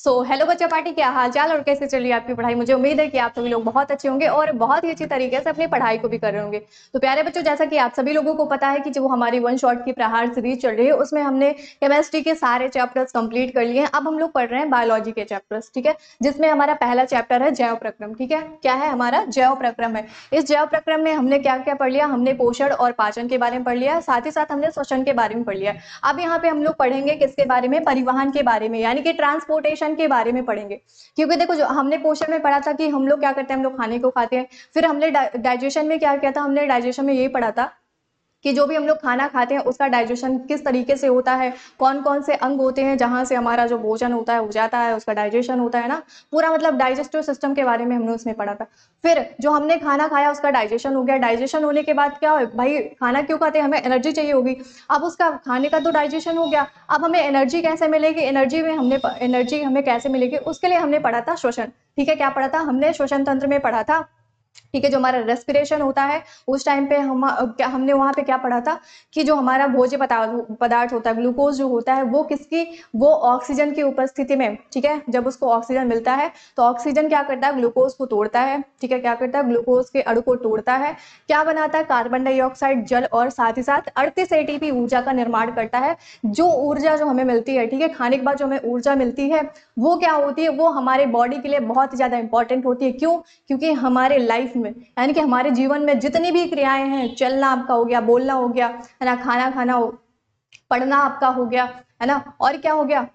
Hello बच्चा party, क्या हाल चाल और कैसे चल रही है आपकी पढ़ाई। मुझे उम्मीद है कि आप सभी लोग बहुत अच्छे होंगे और बहुत ही अच्छी तरीके से अपनी पढ़ाई को भी कर रहे होंगे। तो प्यारे बच्चों, जैसा कि आप सभी लोगों को पता है कि जो हमारी वन शॉट की प्रहार सीरीज चल रही है उसमें हमने केमिस्ट्री के सारे चैप्टर्स कंप्लीट कर लिए हैं। अब हम लोग पढ़ रहे हैं बायोलॉजी के चैप्टर्स, ठीक है, जिसमें हमारा पहला चैप्टर है जैव प्रक्रम। ठीक है, क्या है हमारा जैव प्रक्रम है। इस जैव प्रक्रम में हमने क्या क्या पढ़ लिया, हमने पोषण और पाचन के बारे में पढ़ लिया, साथ ही साथ हमने श्वसन के बारे में पढ़ लिया। अब यहाँ पे हम लोग पढ़ेंगे किसके बारे में, परिवहन के बारे में, यानी कि ट्रांसपोर्टेशन के बारे में पढ़ेंगे। क्योंकि देखो, जो हमने पोषण में पढ़ा था कि हम लोग क्या करते हैं, हम लोग खाने को खाते हैं। फिर हमने डाइजेशन में क्या किया था, हमने डाइजेशन में यही पढ़ा था कि जो भी हम लोग खाना खाते हैं उसका डाइजेशन किस तरीके से होता है, कौन कौन से अंग होते हैं जहां से हमारा जो भोजन होता है वो जाता है, उसका डाइजेशन होता है ना। पूरा मतलब डाइजेस्टिव सिस्टम के बारे में हमने उसमें पढ़ा था। फिर जो हमने खाना खाया उसका डाइजेशन हो गया। डाइजेशन होने के बाद क्या हो भाई, खाना क्यों खाते हैं, हमें एनर्जी चाहिए होगी। अब उसका खाने का तो डाइजेशन हो गया, अब हमें एनर्जी कैसे मिलेगी, एनर्जी हमें कैसे मिलेगी, उसके लिए हमने पढ़ा था श्वसन। ठीक है, क्या पढ़ा था हमने, श्वसन तंत्र में पढ़ा था। ठीक है, जो हमारा रेस्पिरेशन होता है उस टाइम पे हमने वहां पे क्या पढ़ा था कि जो हमारा भोज्य पदार्थ होता है, ग्लूकोज जो होता है वो ऑक्सीजन की उपस्थिति में, ठीक है, जब उसको ऑक्सीजन मिलता है तो ऑक्सीजन क्या करता है, ग्लूकोज को तोड़ता है। ठीक है, क्या करता है, ग्लूकोज के अणु को तोड़ता है, क्या बनाता है, कार्बन डाइऑक्साइड, जल और साथ ही साथ 38 एटीपी ऊर्जा का निर्माण करता है। जो ऊर्जा जो हमें मिलती है, ठीक है, खाने के बाद जो हमें ऊर्जा मिलती है वो क्या होती है, वो हमारे बॉडी के लिए बहुत ज्यादा इंपॉर्टेंट होती है। क्यों? क्योंकि हमारे लाइफ में, यानी कि हमारे जीवन में जितनी भी क्रियाएं हैं, चलना आपका हो गया, बोलना हो गया, है ना, खाना खाना हो, पढ़ना आपका हो गया, है ना, और क्या हो गया,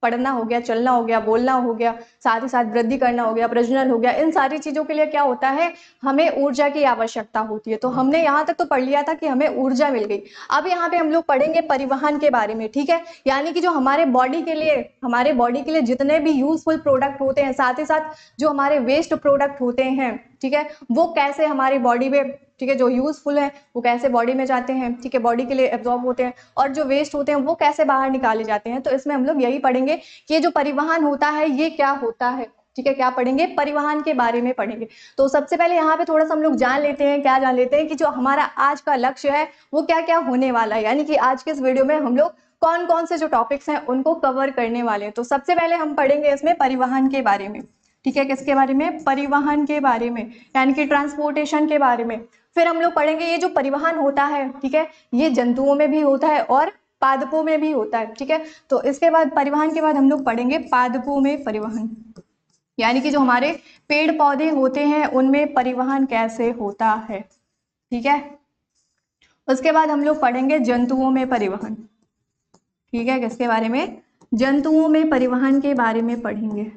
पढ़ना हो गया, चलना हो गया, बोलना हो गया, साथ ही साथ वृद्धि करना हो गया, प्रजनन हो गया, इन सारी चीजों के लिए क्या होता है, हमें ऊर्जा की आवश्यकता होती है। तो हमने यहाँ तक तो पढ़ लिया था कि हमें ऊर्जा मिल गई। अब यहाँ पे हम लोग पढ़ेंगे परिवहन के बारे में। ठीक है, यानी कि जो हमारे बॉडी के लिए जितने भी यूजफुल प्रोडक्ट होते हैं, साथ ही साथ जो हमारे वेस्ट प्रोडक्ट होते हैं, ठीक है, वो कैसे हमारी बॉडी में, ठीक है, जो यूजफुल है वो कैसे बॉडी में जाते हैं, ठीक है, बॉडी के लिए एब्जॉर्ब होते हैं, और जो वेस्ट होते हैं वो कैसे बाहर निकाले जाते हैं। तो इसमें हम लोग यही पढ़ेंगे कि ये जो परिवहन होता है ये क्या होता है। ठीक है, क्या पढ़ेंगे, परिवहन के बारे में पढ़ेंगे। तो सबसे पहले यहाँ पे थोड़ा सा हम लोग जान लेते हैं, क्या जान लेते हैं कि जो हमारा आज का लक्ष्य है वो क्या क्या होने वाला है, यानी कि आज के इस वीडियो में हम लोग कौन कौन से जो टॉपिक्स हैं उनको कवर करने वाले हैं। तो सबसे पहले हम पढ़ेंगे इसमें परिवहन के बारे में। ठीक है, किसके बारे में, परिवहन के बारे में, यानी कि ट्रांसपोर्टेशन के बारे में। फिर हम लोग पढ़ेंगे ये जो परिवहन होता है, ठीक है, ये जंतुओं में भी होता है और पादपों में भी होता है। ठीक है, तो इसके बाद परिवहन के बाद हम लोग पढ़ेंगे पादपों में परिवहन, यानी कि जो हमारे पेड़ पौधे होते हैं उनमें परिवहन कैसे होता है। ठीक है, उसके बाद हम लोग पढ़ेंगे जंतुओं में परिवहन। ठीक है, किसके बारे में, जंतुओं में परिवहन के बारे में पढ़ेंगे।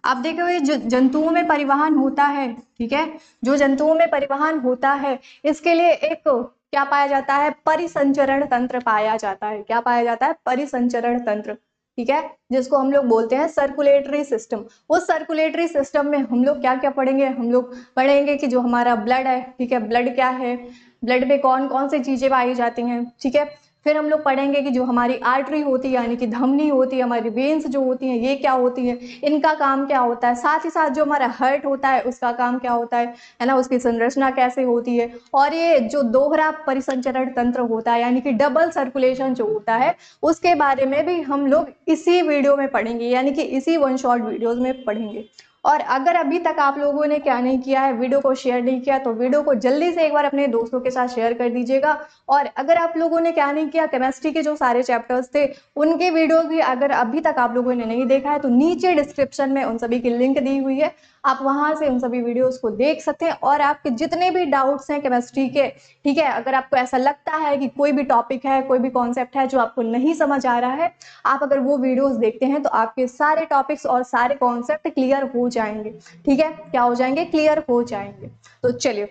आप देखो, ये जंतुओं में परिवहन होता है, ठीक है, जो जंतुओं में परिवहन होता है इसके लिए एक क्या पाया जाता है, परिसंचरण तंत्र पाया जाता है। क्या पाया जाता है, परिसंचरण तंत्र। ठीक है, जिसको हम लोग बोलते हैं सर्कुलेटरी सिस्टम। उस सर्कुलेटरी सिस्टम में हम लोग क्या क्या पढ़ेंगे, हम लोग पढ़ेंगे कि जो हमारा ब्लड है, ठीक है, ब्लड क्या है, ब्लड में कौन कौन सी चीजें पाई जाती हैं। ठीक है, फिर हम लोग पढ़ेंगे कि जो हमारी आर्टरी होती है, यानी कि धमनी होती है, हमारी वेन्स जो होती हैं ये क्या होती हैं, इनका काम क्या होता है। साथ ही साथ जो हमारा हार्ट होता है उसका काम क्या होता है ना, उसकी संरचना कैसे होती है। और ये जो दोहरा परिसंचरण तंत्र होता है, यानी कि डबल सर्कुलेशन जो होता है, उसके बारे में भी हम लोग इसी वीडियो में पढ़ेंगे, यानी कि इसी वन शॉट वीडियोज में पढ़ेंगे। और अगर अभी तक आप लोगों ने क्या नहीं किया है, वीडियो को शेयर नहीं किया, तो वीडियो को जल्दी से एक बार अपने दोस्तों के साथ शेयर कर दीजिएगा। और अगर आप लोगों ने क्या नहीं किया, केमिस्ट्री के जो सारे चैप्टर्स थे उनके वीडियो भी अगर अभी तक आप लोगों ने नहीं देखा है तो नीचे डिस्क्रिप्शन में उन सभी की लिंक दी हुई है, आप वहां से उन सभी वीडियोस को देख सकते हैं। और आपके जितने भी डाउट्स हैं केमिस्ट्री के, ठीक है, अगर आपको ऐसा लगता है कि कोई भी टॉपिक है, कोई भी कॉन्सेप्ट है जो आपको नहीं समझ आ रहा है, आप अगर वो वीडियोस देखते हैं तो आपके सारे टॉपिक्स और सारे कॉन्सेप्ट क्लियर हो जाएंगे। ठीक है, क्या हो जाएंगे, क्लियर हो जाएंगे। तो चलिए,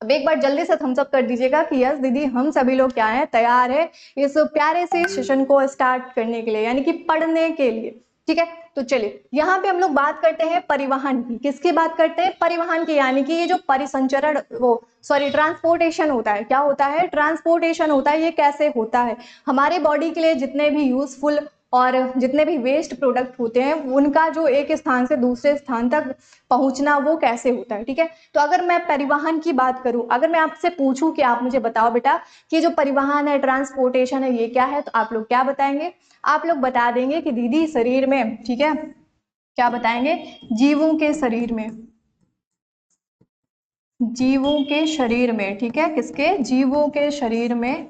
अब एक बार जल्दी से थम्स अप कर दीजिएगा कि यस दीदी, हम सभी लोग क्या है, तैयार है इस प्यारे से सेशन को स्टार्ट करने के लिए, यानी कि पढ़ने के लिए। ठीक है, तो चलिए यहाँ पे हम लोग बात करते हैं परिवहन की। किसकी बात करते हैं, परिवहन की, यानी कि ये जो परिसंचरण वो सॉरी ट्रांसपोर्टेशन होता है, क्या होता है, ट्रांसपोर्टेशन होता है, ये कैसे होता है। हमारे बॉडी के लिए जितने भी यूजफुल और जितने भी वेस्ट प्रोडक्ट होते हैं उनका जो एक स्थान से दूसरे स्थान तक पहुंचना वो कैसे होता है। ठीक है, तो अगर मैं परिवहन की बात करूं, अगर मैं आपसे पूछूं कि आप मुझे बताओ बेटा कि जो परिवहन है, ट्रांसपोर्टेशन है, ये क्या है, तो आप लोग क्या बताएंगे, आप लोग बता देंगे कि दीदी शरीर में, ठीक है, क्या बताएंगे? जीवों के शरीर में, जीवों के शरीर में, ठीक है, किसके? जीवों के शरीर में,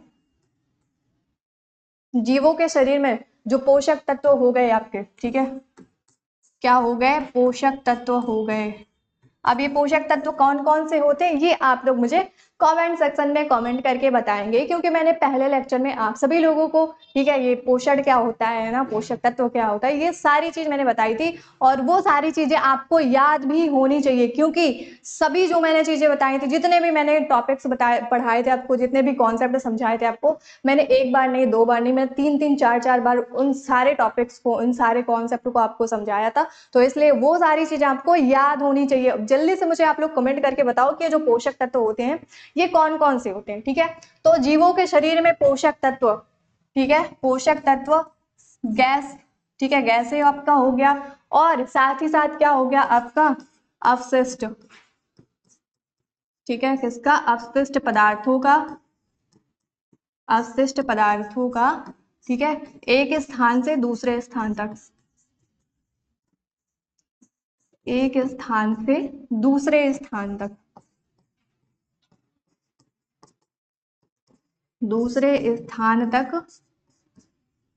जीवों के शरीर में जो पोषक तत्व हो गए आपके, ठीक है, क्या हो गए? पोषक तत्व हो गए। अब ये पोषक तत्व कौन कौन से होते हैं ये आप लोग मुझे कमेंट सेक्शन में कमेंट करके बताएंगे, क्योंकि मैंने पहले लेक्चर में आप सभी लोगों को, ठीक है, ये पोषण क्या होता है ना, पोषक तत्व क्या होता है, ये सारी चीज मैंने बताई थी। और वो सारी चीजें आपको याद भी होनी चाहिए, क्योंकि सभी जो मैंने चीजें बताई थी, जितने भी मैंने टॉपिक्स बताए पढ़ाए थे आपको, जितने भी कॉन्सेप्ट समझाए थे आपको, मैंने एक बार नहीं, दो बार नहीं, मैंने तीन तीन चार चार बार उन सारे टॉपिक्स को, उन सारे कॉन्सेप्ट को आपको समझाया था। तो इसलिए वो सारी चीजें आपको याद होनी चाहिए। जल्दी से मुझे आप लोग कमेंट करके बताओ कि जो पोषक तत्व होते हैं ये कौन कौन से होते हैं, ठीक है। तो जीवों के शरीर में पोषक तत्व, ठीक है, पोषक तत्व, गैस, ठीक है, गैस ही आपका हो गया, और साथ ही साथ क्या हो गया आपका? अवशिष्ट, ठीक है, किसका? अवशिष्ट पदार्थों का, अवशिष्ट पदार्थों का, ठीक है, एक स्थान से दूसरे स्थान तक, एक स्थान से दूसरे स्थान तक, दूसरे स्थान तक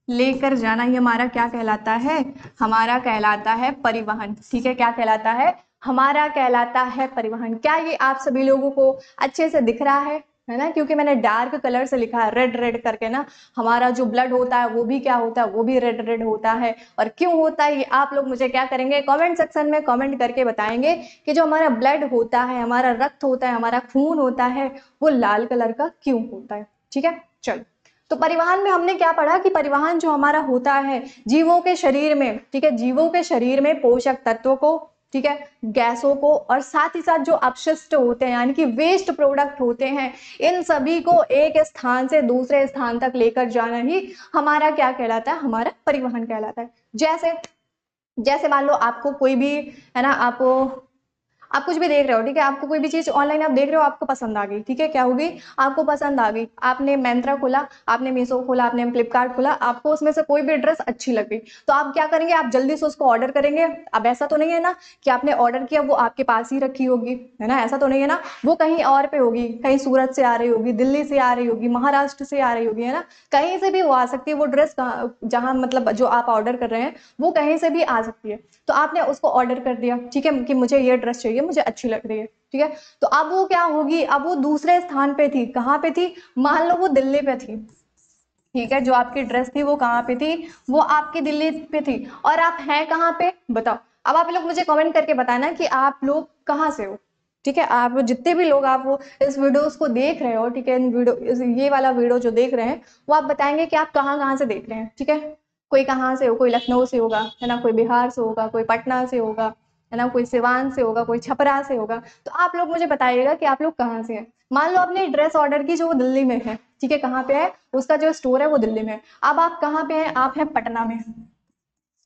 लेकर जाना, ये हमारा क्या कहलाता है? हमारा कहलाता है परिवहन, ठीक है, क्या कहलाता है? हमारा कहलाता है परिवहन। क्या ये आप सभी लोगों को अच्छे से दिख रहा है ना? क्योंकि मैंने डार्क कलर से लिखा है, रेड रेड करके ना, हमारा जो ब्लड होता है वो भी क्या होता है? वो भी रेड रेड होता है। और क्यों होता है ये आप लोग मुझे क्या करेंगे? कमेंट सेक्शन में कमेंट करके बताएंगे कि जो हमारा ब्लड होता है, हमारा रक्त होता है, हमारा खून होता है, वो लाल कलर का क्यों होता है, ठीक है। चलो, तो परिवहन में हमने क्या पढ़ा कि परिवहन जो हमारा होता है जीवों के शरीर में, ठीक है, जीवों के शरीर में पोषक तत्वों को, ठीक है, गैसों को, और साथ ही साथ जो अपशिष्ट होते हैं यानी कि वेस्ट प्रोडक्ट होते हैं, इन सभी को एक स्थान से दूसरे स्थान तक लेकर जाना ही हमारा क्या कहलाता है? हमारा परिवहन कहलाता है। जैसे जैसे मान लो आपको कोई भी, है ना, आप कुछ भी देख रहे हो, ठीक है, आपको कोई भी चीज ऑनलाइन आप देख रहे हो, आपको पसंद आ गई, ठीक है, क्या होगी? आपको पसंद आ गई, आपने Myntra खोला, आपने मीशो खोला, आपने फ्लिपकार्ट खोला, आपको उसमें से कोई भी ड्रेस अच्छी लग गई, तो आप क्या करेंगे? आप जल्दी से उसको ऑर्डर करेंगे। अब ऐसा तो नहीं है ना कि आपने ऑर्डर किया वो आपके पास ही रखी होगी, है ना, ऐसा तो नहीं है ना, वो कहीं और पे होगी, कहीं सूरत से आ रही होगी, दिल्ली से आ रही होगी, महाराष्ट्र से आ रही होगी, है ना, कहीं से भी वो आ सकती है वो ड्रेस, जहां मतलब जो आप ऑर्डर कर रहे हैं वो कहीं से भी आ सकती है। तो आपने उसको ऑर्डर कर दिया, ठीक है, कि मुझे ये ड्रेस चाहिए, मुझे अच्छी लग रही है, ठीक है, तो अब वो क्या होगी? अब वो दूसरे स्थान पे थी, कहाँ पे थी? मान लो वो दिल्ली पे थी, ठीक है, जो आपकी ड्रेस थी वो कहाँ पे थी? वो आपकी दिल्ली पे थी, और आप हैं कहाँ पे? बताओ। अब आप लोग मुझे कमेंट करके बताना कि आप लोग कहाँ से हो, ठीक है, आप जितने भी लोग आप वो इस वीडियोस को देख रहे हो, ठीक है, इन वीडियो, ये वाला वीडियो जो देख रहे हैं, वो आप बताएंगे कि आप कहाँ कहाँ से देख रहे हैं, ठीक है। कोई कहाँ से हो? कोई लखनऊ से होगा, है ना, कोई बिहार से होगा, कोई पटना से होगा, है ना, कोई सिवान से होगा, कोई छपरा से होगा। तो आप लोग मुझे बताइएगा कि आप लोग कहाँ से हैं। मान लो आपने ड्रेस ऑर्डर की जो वो दिल्ली में है, ठीक है, कहाँ पे है? उसका जो स्टोर है वो दिल्ली में है। अब आप कहाँ पे हैं? आप हैं पटना में,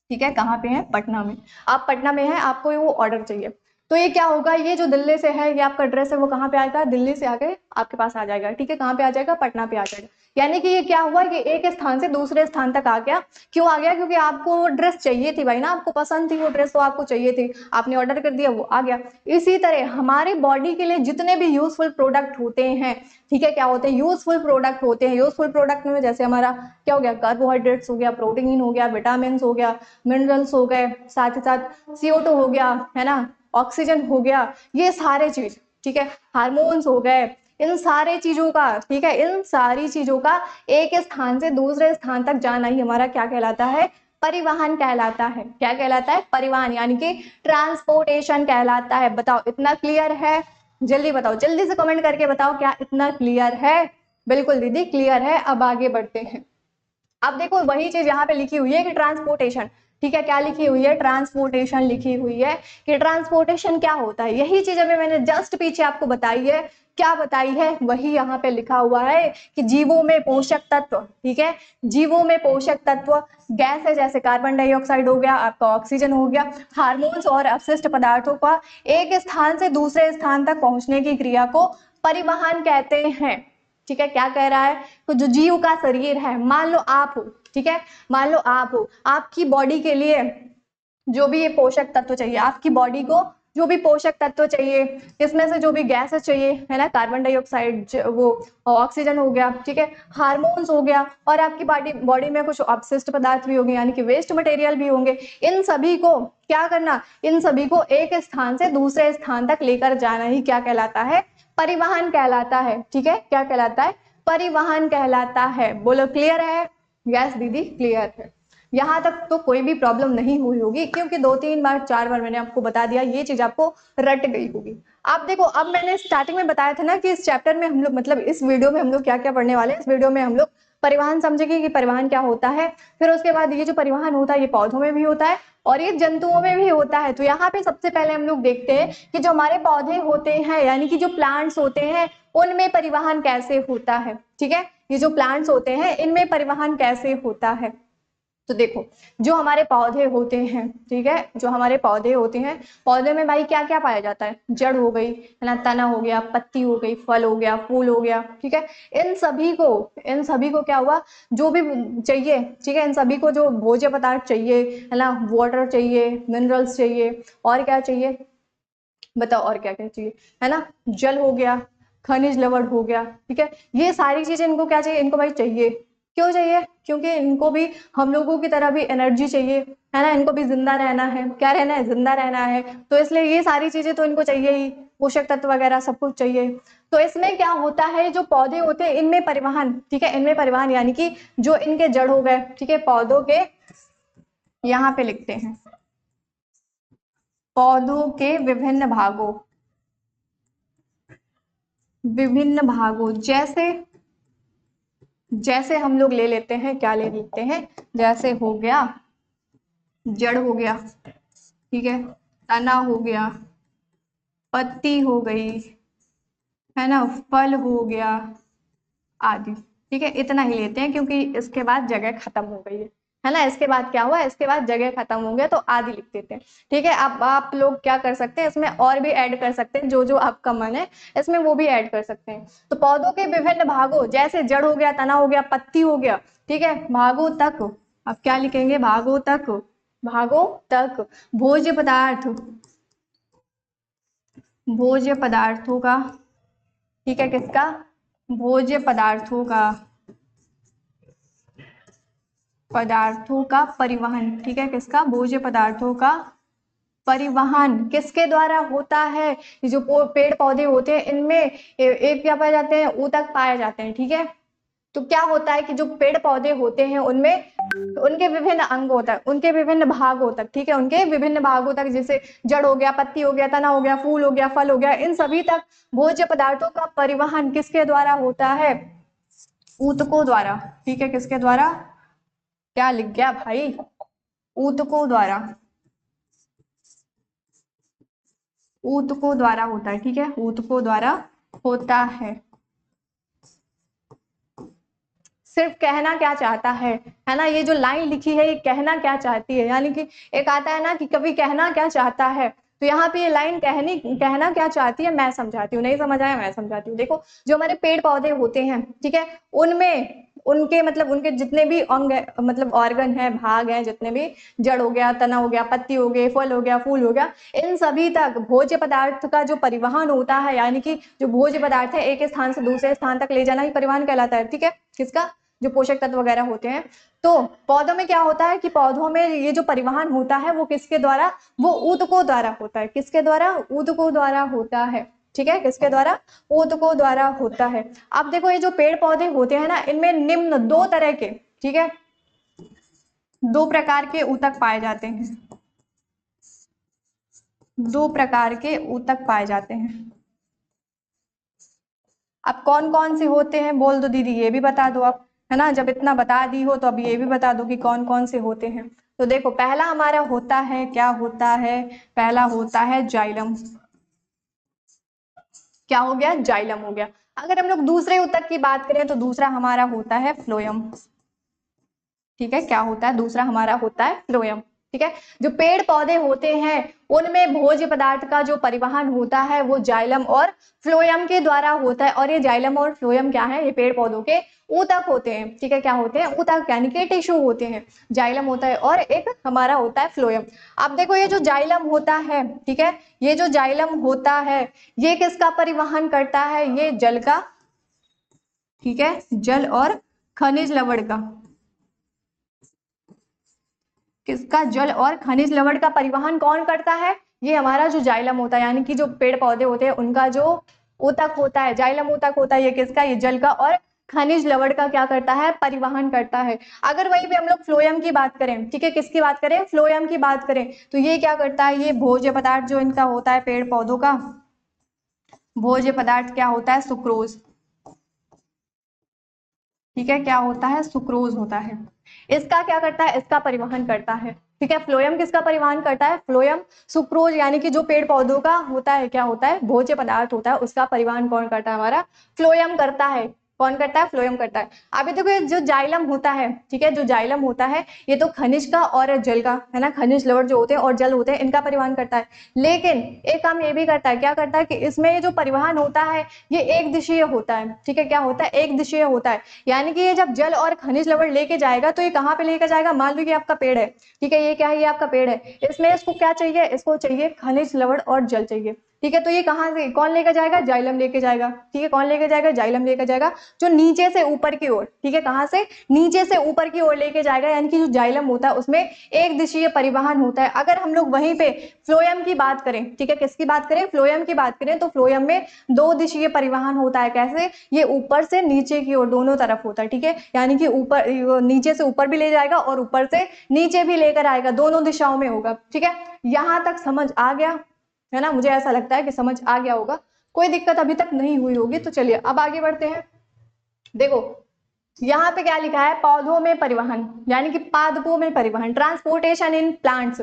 ठीक है, कहाँ पे हैं? पटना में। आप पटना में हैं, आपको वो ऑर्डर चाहिए, तो ये क्या होगा? ये जो दिल्ली से है, ये आपका ड्रेस है, वो कहाँ पे आएगा? दिल्ली से आके आपके पास आ जाएगा, ठीक है, कहाँ पे आ जाएगा? पटना पे आ जाएगा। यानी कि ये क्या हुआ? ये एक स्थान से दूसरे स्थान तक आ गया। क्यों आ गया? क्योंकि आपको वो ड्रेस चाहिए थी भाई ना, आपको पसंद थी वो ड्रेस, तो आपको चाहिए थी, आपने ऑर्डर कर दिया, वो आ गया। इसी तरह हमारे बॉडी के लिए जितने भी यूजफुल प्रोडक्ट होते हैं, ठीक है, क्या होते हैं? यूजफुल प्रोडक्ट होते हैं। यूजफुल प्रोडक्ट में जैसे हमारा क्या हो गया? कार्बोहाइड्रेट्स हो गया, प्रोटीन हो गया, विटामिन हो गया, मिनरल्स हो गए, साथ ही साथ CO2 हो गया, है ना, ऑक्सीजन हो गया, ये सारे चीज, ठीक है, हार्मोन्स हो गए, इन सारे चीजों का, ठीक है, इन सारी चीजों का एक स्थान से दूसरे स्थान तक जाना ही हमारा क्या कहलाता है? परिवहन कहलाता है। क्या कहलाता है? परिवहन, यानी कि ट्रांसपोर्टेशन कहलाता है। बताओ, इतना क्लियर है? जल्दी बताओ, जल्दी से कमेंट करके बताओ, क्या इतना क्लियर है? बिल्कुल दीदी क्लियर है। अब आगे बढ़ते हैं। अब देखो वही चीज यहाँ पे लिखी हुई है कि ट्रांसपोर्टेशन, ठीक है, क्या लिखी हुई है? ट्रांसपोर्टेशन लिखी हुई है कि ट्रांसपोर्टेशन क्या होता है। यही चीज अभी मैंने जस्ट पीछे आपको बताई है। क्या बताई है? वही यहाँ पे लिखा हुआ है कि जीवों में पोषक तत्व, ठीक है, जीवों में पोषक तत्व, गैस है जैसे कार्बन डाइऑक्साइड हो गया, आपका ऑक्सीजन हो गया, हार्मोन्स और अपशिष्ट पदार्थों का एक स्थान से दूसरे स्थान तक पहुंचने की क्रिया को परिवहन कहते हैं। ठीक है, क्या कह रहा है? तो जो जीव का शरीर है, मान लो आप हो, ठीक है, मान लो आप हो, आपकी बॉडी के लिए जो भी ये पोषक तत्व चाहिए आपकी बॉडी को, जो भी पोषक तत्व चाहिए, इसमें से जो भी गैसेस चाहिए, है ना, कार्बन डाइऑक्साइड, वो ऑक्सीजन हो गया, ठीक है, हार्मोन्स हो गया, और आपकी बॉडी में कुछ अपशिष्ट पदार्थ भी होंगे, यानी कि वेस्ट मटेरियल भी होंगे। इन सभी को क्या करना, इन सभी को एक स्थान से दूसरे स्थान तक लेकर जाना ही क्या कहलाता है, परिवहन कहलाता है। ठीक है, क्या कहलाता है, परिवहन कहलाता है। बोलो क्लियर है? यस दीदी क्लियर है। यहाँ तक तो कोई भी प्रॉब्लम नहीं हुई होगी, क्योंकि 2-3 बार 4 बार मैंने आपको बता दिया, ये चीज आपको रट गई होगी। आप देखो, अब मैंने स्टार्टिंग में बताया था ना कि इस चैप्टर में हम लोग, मतलब इस वीडियो में हम लोग क्या क्या पढ़ने वाले हैं। इस वीडियो में हम लोग परिवहन समझेंगे कि परिवहन क्या होता है, फिर उसके बाद ये जो परिवहन होता है ये पौधों में भी होता है और ये जंतुओं में भी होता है। तो यहाँ पे सबसे पहले हम लोग देखते हैं कि जो हमारे पौधे होते हैं, यानी कि जो प्लांट्स होते हैं, उनमें परिवहन कैसे होता है। ठीक है, ये जो प्लांट्स होते हैं इनमें परिवहन कैसे होता है। तो देखो, जो हमारे पौधे होते हैं, ठीक है, जो हमारे पौधे होते हैं, पौधे में भाई क्या क्या पाया जाता है, जड़ हो गई, है ना, तना हो गया, पत्ती हो गई, फल हो गया, फूल हो गया। ठीक है, इन सभी को क्या हुआ, जो भी चाहिए, ठीक है, इन सभी को जो भोज्य पदार्थ चाहिए, है ना, वाटर चाहिए, मिनरल्स चाहिए, और क्या चाहिए बताओ, और क्या क्या चाहिए, है ना, जल हो गया, खनिज लवण हो गया। ठीक है, ये सारी चीजें इनको क्या चाहिए, इनको भाई चाहिए। क्यों चाहिए? क्योंकि इनको भी हम लोगों की तरह भी एनर्जी चाहिए, है ना, इनको भी जिंदा रहना है। क्या रहना है? जिंदा रहना है। तो इसलिए ये सारी चीजें तो इनको चाहिए ही, पोषक तत्व वगैरह सब कुछ चाहिए। तो इसमें क्या होता है, जो पौधे होते हैं इनमें परिवहन, ठीक है, इनमें परिवहन यानी कि जो इनके जड़ हो गए, ठीक है, पौधों के, यहाँ पे लिखते हैं, पौधों के विभिन्न भागों जैसे, जैसे हम लोग ले लेते हैं, क्या ले लेते हैं, जैसे हो गया जड़ हो गया, ठीक है, तना हो गया, पत्ती हो गई, है ना, फल हो गया आदि। ठीक है, इतना ही लेते हैं क्योंकि इसके बाद जगह खत्म हो गई है ना, इसके बाद क्या हुआ, इसके बाद जगह खत्म हो गया, तो आदि लिख देते हैं। ठीक है, अब आप लोग क्या कर सकते हैं, इसमें और भी ऐड कर सकते हैं, जो जो आपका मन है इसमें वो भी ऐड कर सकते हैं। तो पौधों के विभिन्न भागों, जैसे जड़ हो गया, तना हो गया, पत्ती हो गया, ठीक है, भागों तक, अब क्या लिखेंगे, भागों तक, भागों तक भोज्य पदार्थ, भोज्य पदार्थों का, ठीक है, किसका, भोज्य पदार्थों का परिवहन। ठीक है, किसका, भोज्य पदार्थों का परिवहन किसके द्वारा होता है। ये जो पेड़ पौधे होते हैं इनमें एक क्या पाए जाते हैं, ऊतक पाए जाते हैं। ठीक है, तो क्या होता है कि जो पेड़ पौधे होते हैं उनमें उनके विभिन्न अंग होता है, उनके विभिन्न भाग होता है। ठीक है, उनके विभिन्न भागों तक, जैसे जड़ हो गया, पत्ती हो गया, तना हो गया, फूल हो गया, फल हो गया, इन सभी तक भोज्य पदार्थों का परिवहन किसके द्वारा होता है, ऊतकों द्वारा। ठीक है, किसके द्वारा, क्या लिख गया भाई, ऊतकों द्वारा, ऊतकों द्वारा होता है। ठीक है, ऊतकों द्वारा होता है। सिर्फ कहना क्या चाहता है ना, ये जो लाइन लिखी है ये कहना क्या चाहती है, यानी कि एक आता है ना कि कभी कहना क्या चाहता है, तो यहाँ पे ये लाइन कहना क्या चाहती है मैं समझाती हूँ, नहीं समझ आया मैं समझाती हूँ। देखो, जो हमारे पेड़ पौधे होते हैं, ठीक है, उनमें उनके मतलब उनके जितने भी अंग है, मतलब ऑर्गन है, भाग है, जितने भी, जड़ हो गया, तना हो गया, पत्ती हो गई, फल हो गया, फूल हो गया, इन सभी तक भोज्य पदार्थ का जो परिवहन होता है, यानी कि जो भोज्य पदार्थ है एक स्थान से दूसरे स्थान तक ले जाना ही परिवहन कहलाता है। ठीक है, किसका, जो पोषक तत्व वगैरह होते हैं। तो पौधों में क्या होता है कि पौधों में ये जो परिवहन होता है वो किसके द्वारा, वो ऊतकों द्वारा होता है। किसके द्वारा, ऊतकों द्वारा होता है। ठीक है, किसके द्वारा, ऊतकों द्वारा होता है। अब देखो, ये जो पेड़ पौधे होते हैं ना, इनमें निम्न दो तरह के, ठीक है, दो प्रकार के ऊतक पाए जाते हैं, दो प्रकार के ऊतक पाए जाते हैं। अब कौन कौन से होते हैं बोल दो दीदी, ये भी बता दो आप, है ना, जब इतना बता दी हो तो अब ये भी बता दो कि कौन कौन से होते हैं। तो देखो, पहला हमारा होता है, क्या होता है, पहला होता है जाइलम। क्या हो गया, जाइलम हो गया। अगर हम लोग दूसरे ऊतक की बात करें तो दूसरा हमारा होता है फ्लोयम। ठीक है, क्या होता है, दूसरा हमारा होता है फ्लोयम। ठीक है। जो पेड़ पौधे होते हैं उनमें भोज्य पदार्थ का जो परिवहन होता है वो जाइलम और फ्लोएम के द्वारा होता है। और ये जाइलम और फ्लोएम क्या है, ये पेड़ पौधों के ऊतक होते हैं, ठीक है। क्या होते हैं, ऊतक यानी कि टिश्यू होते हैं। जाइलम होता है और एक हमारा होता है फ्लोएम। अब देखो ये जो जाइलम होता है, ठीक है, ये जो जाइलम होता है ये किसका परिवहन करता है, ये जल का, ठीक है, जल और खनिज लवण का, किसका, जल और खनिज लवण का परिवहन कौन करता है, ये हमारा जो जाइलम होता है, यानी कि जो पेड़ पौधे होते हैं उनका जो ऊतक होता है, जाइलम ऊतक होता है, ये किसका, ये जल का और खनिज लवण का क्या करता है, परिवहन करता है। अगर वहीं पे हम लोग फ्लोएम की बात करें, ठीक है, किसकी बात करें, फ्लोएम की बात करें, तो ये क्या करता है, ये भोज्य पदार्थ जो इनका होता है पेड़ पौधों का, भोज्य पदार्थ क्या होता है, सुक्रोज, ठीक है, क्या होता है, सुक्रोज होता है। इसका क्या करता है, इसका परिवहन करता है, ठीक है। फ्लोएम किसका परिवहन करता है, फ्लोएम सुक्रोज यानी कि जो पेड़ पौधों का होता है, क्या होता है, भोज्य पदार्थ होता है, उसका परिवहन कौन करता है, हमारा फ्लोएम करता है। कौन करता है, फ्लोएम करता है। अभी देखो ये जो जाइलम होता है, ठीक है, जो जाइलम होता है ये तो खनिज का और जल का है ना, खनिज लवण जो होते हैं और जल होते हैं इनका परिवहन करता है। लेकिन एक काम ये भी करता है, क्या करता है कि इसमें ये जो परिवहन होता है ये एक दिशीय होता है, ठीक है, क्या होता है, एक दिशीय होता है। यानी कि ये जब जल और खनिज लवण लेके जाएगा तो ये कहाँ पे लेकर जाएगा, मान लो कि आपका पेड़ है, ठीक है, ये क्या है, ये आपका पेड़ है, इसमें इसको क्या चाहिए, इसको चाहिए खनिज लवण और जल चाहिए, ठीक है। तो ये कहाँ से कौन लेकर जाएगा, जाइलम लेके जाएगा, ठीक है, कौन लेके जाएगा, जाइलम लेकर जाएगा, जो नीचे से ऊपर की ओर, ठीक है, कहाँ से, नीचे से ऊपर की ओर लेके जाएगा। यानी कि जो जाइलम होता है उसमें एक दिशीय परिवहन होता है। अगर हम लोग वहीं पे फ्लोएम की बात करें, ठीक है, किसकी बात करें, फ्लोएम की बात करें, तो फ्लोएम में दो दिशीय परिवहन होता है। कैसे, ये ऊपर से नीचे की ओर दोनों तरफ होता है, ठीक है, यानी कि ऊपर, नीचे से ऊपर भी ले जाएगा और ऊपर से नीचे भी लेकर आएगा, दोनों दिशाओं में होगा, ठीक है। यहां तक समझ आ गया है ना, मुझे ऐसा लगता है कि समझ आ गया होगा, कोई दिक्कत अभी तक नहीं हुई होगी। तो चलिए अब आगे बढ़ते हैं। देखो यहाँ पे क्या लिखा है, पौधों में परिवहन, यानी कि पादपों में परिवहन, ट्रांसपोर्टेशन इन प्लांट्स,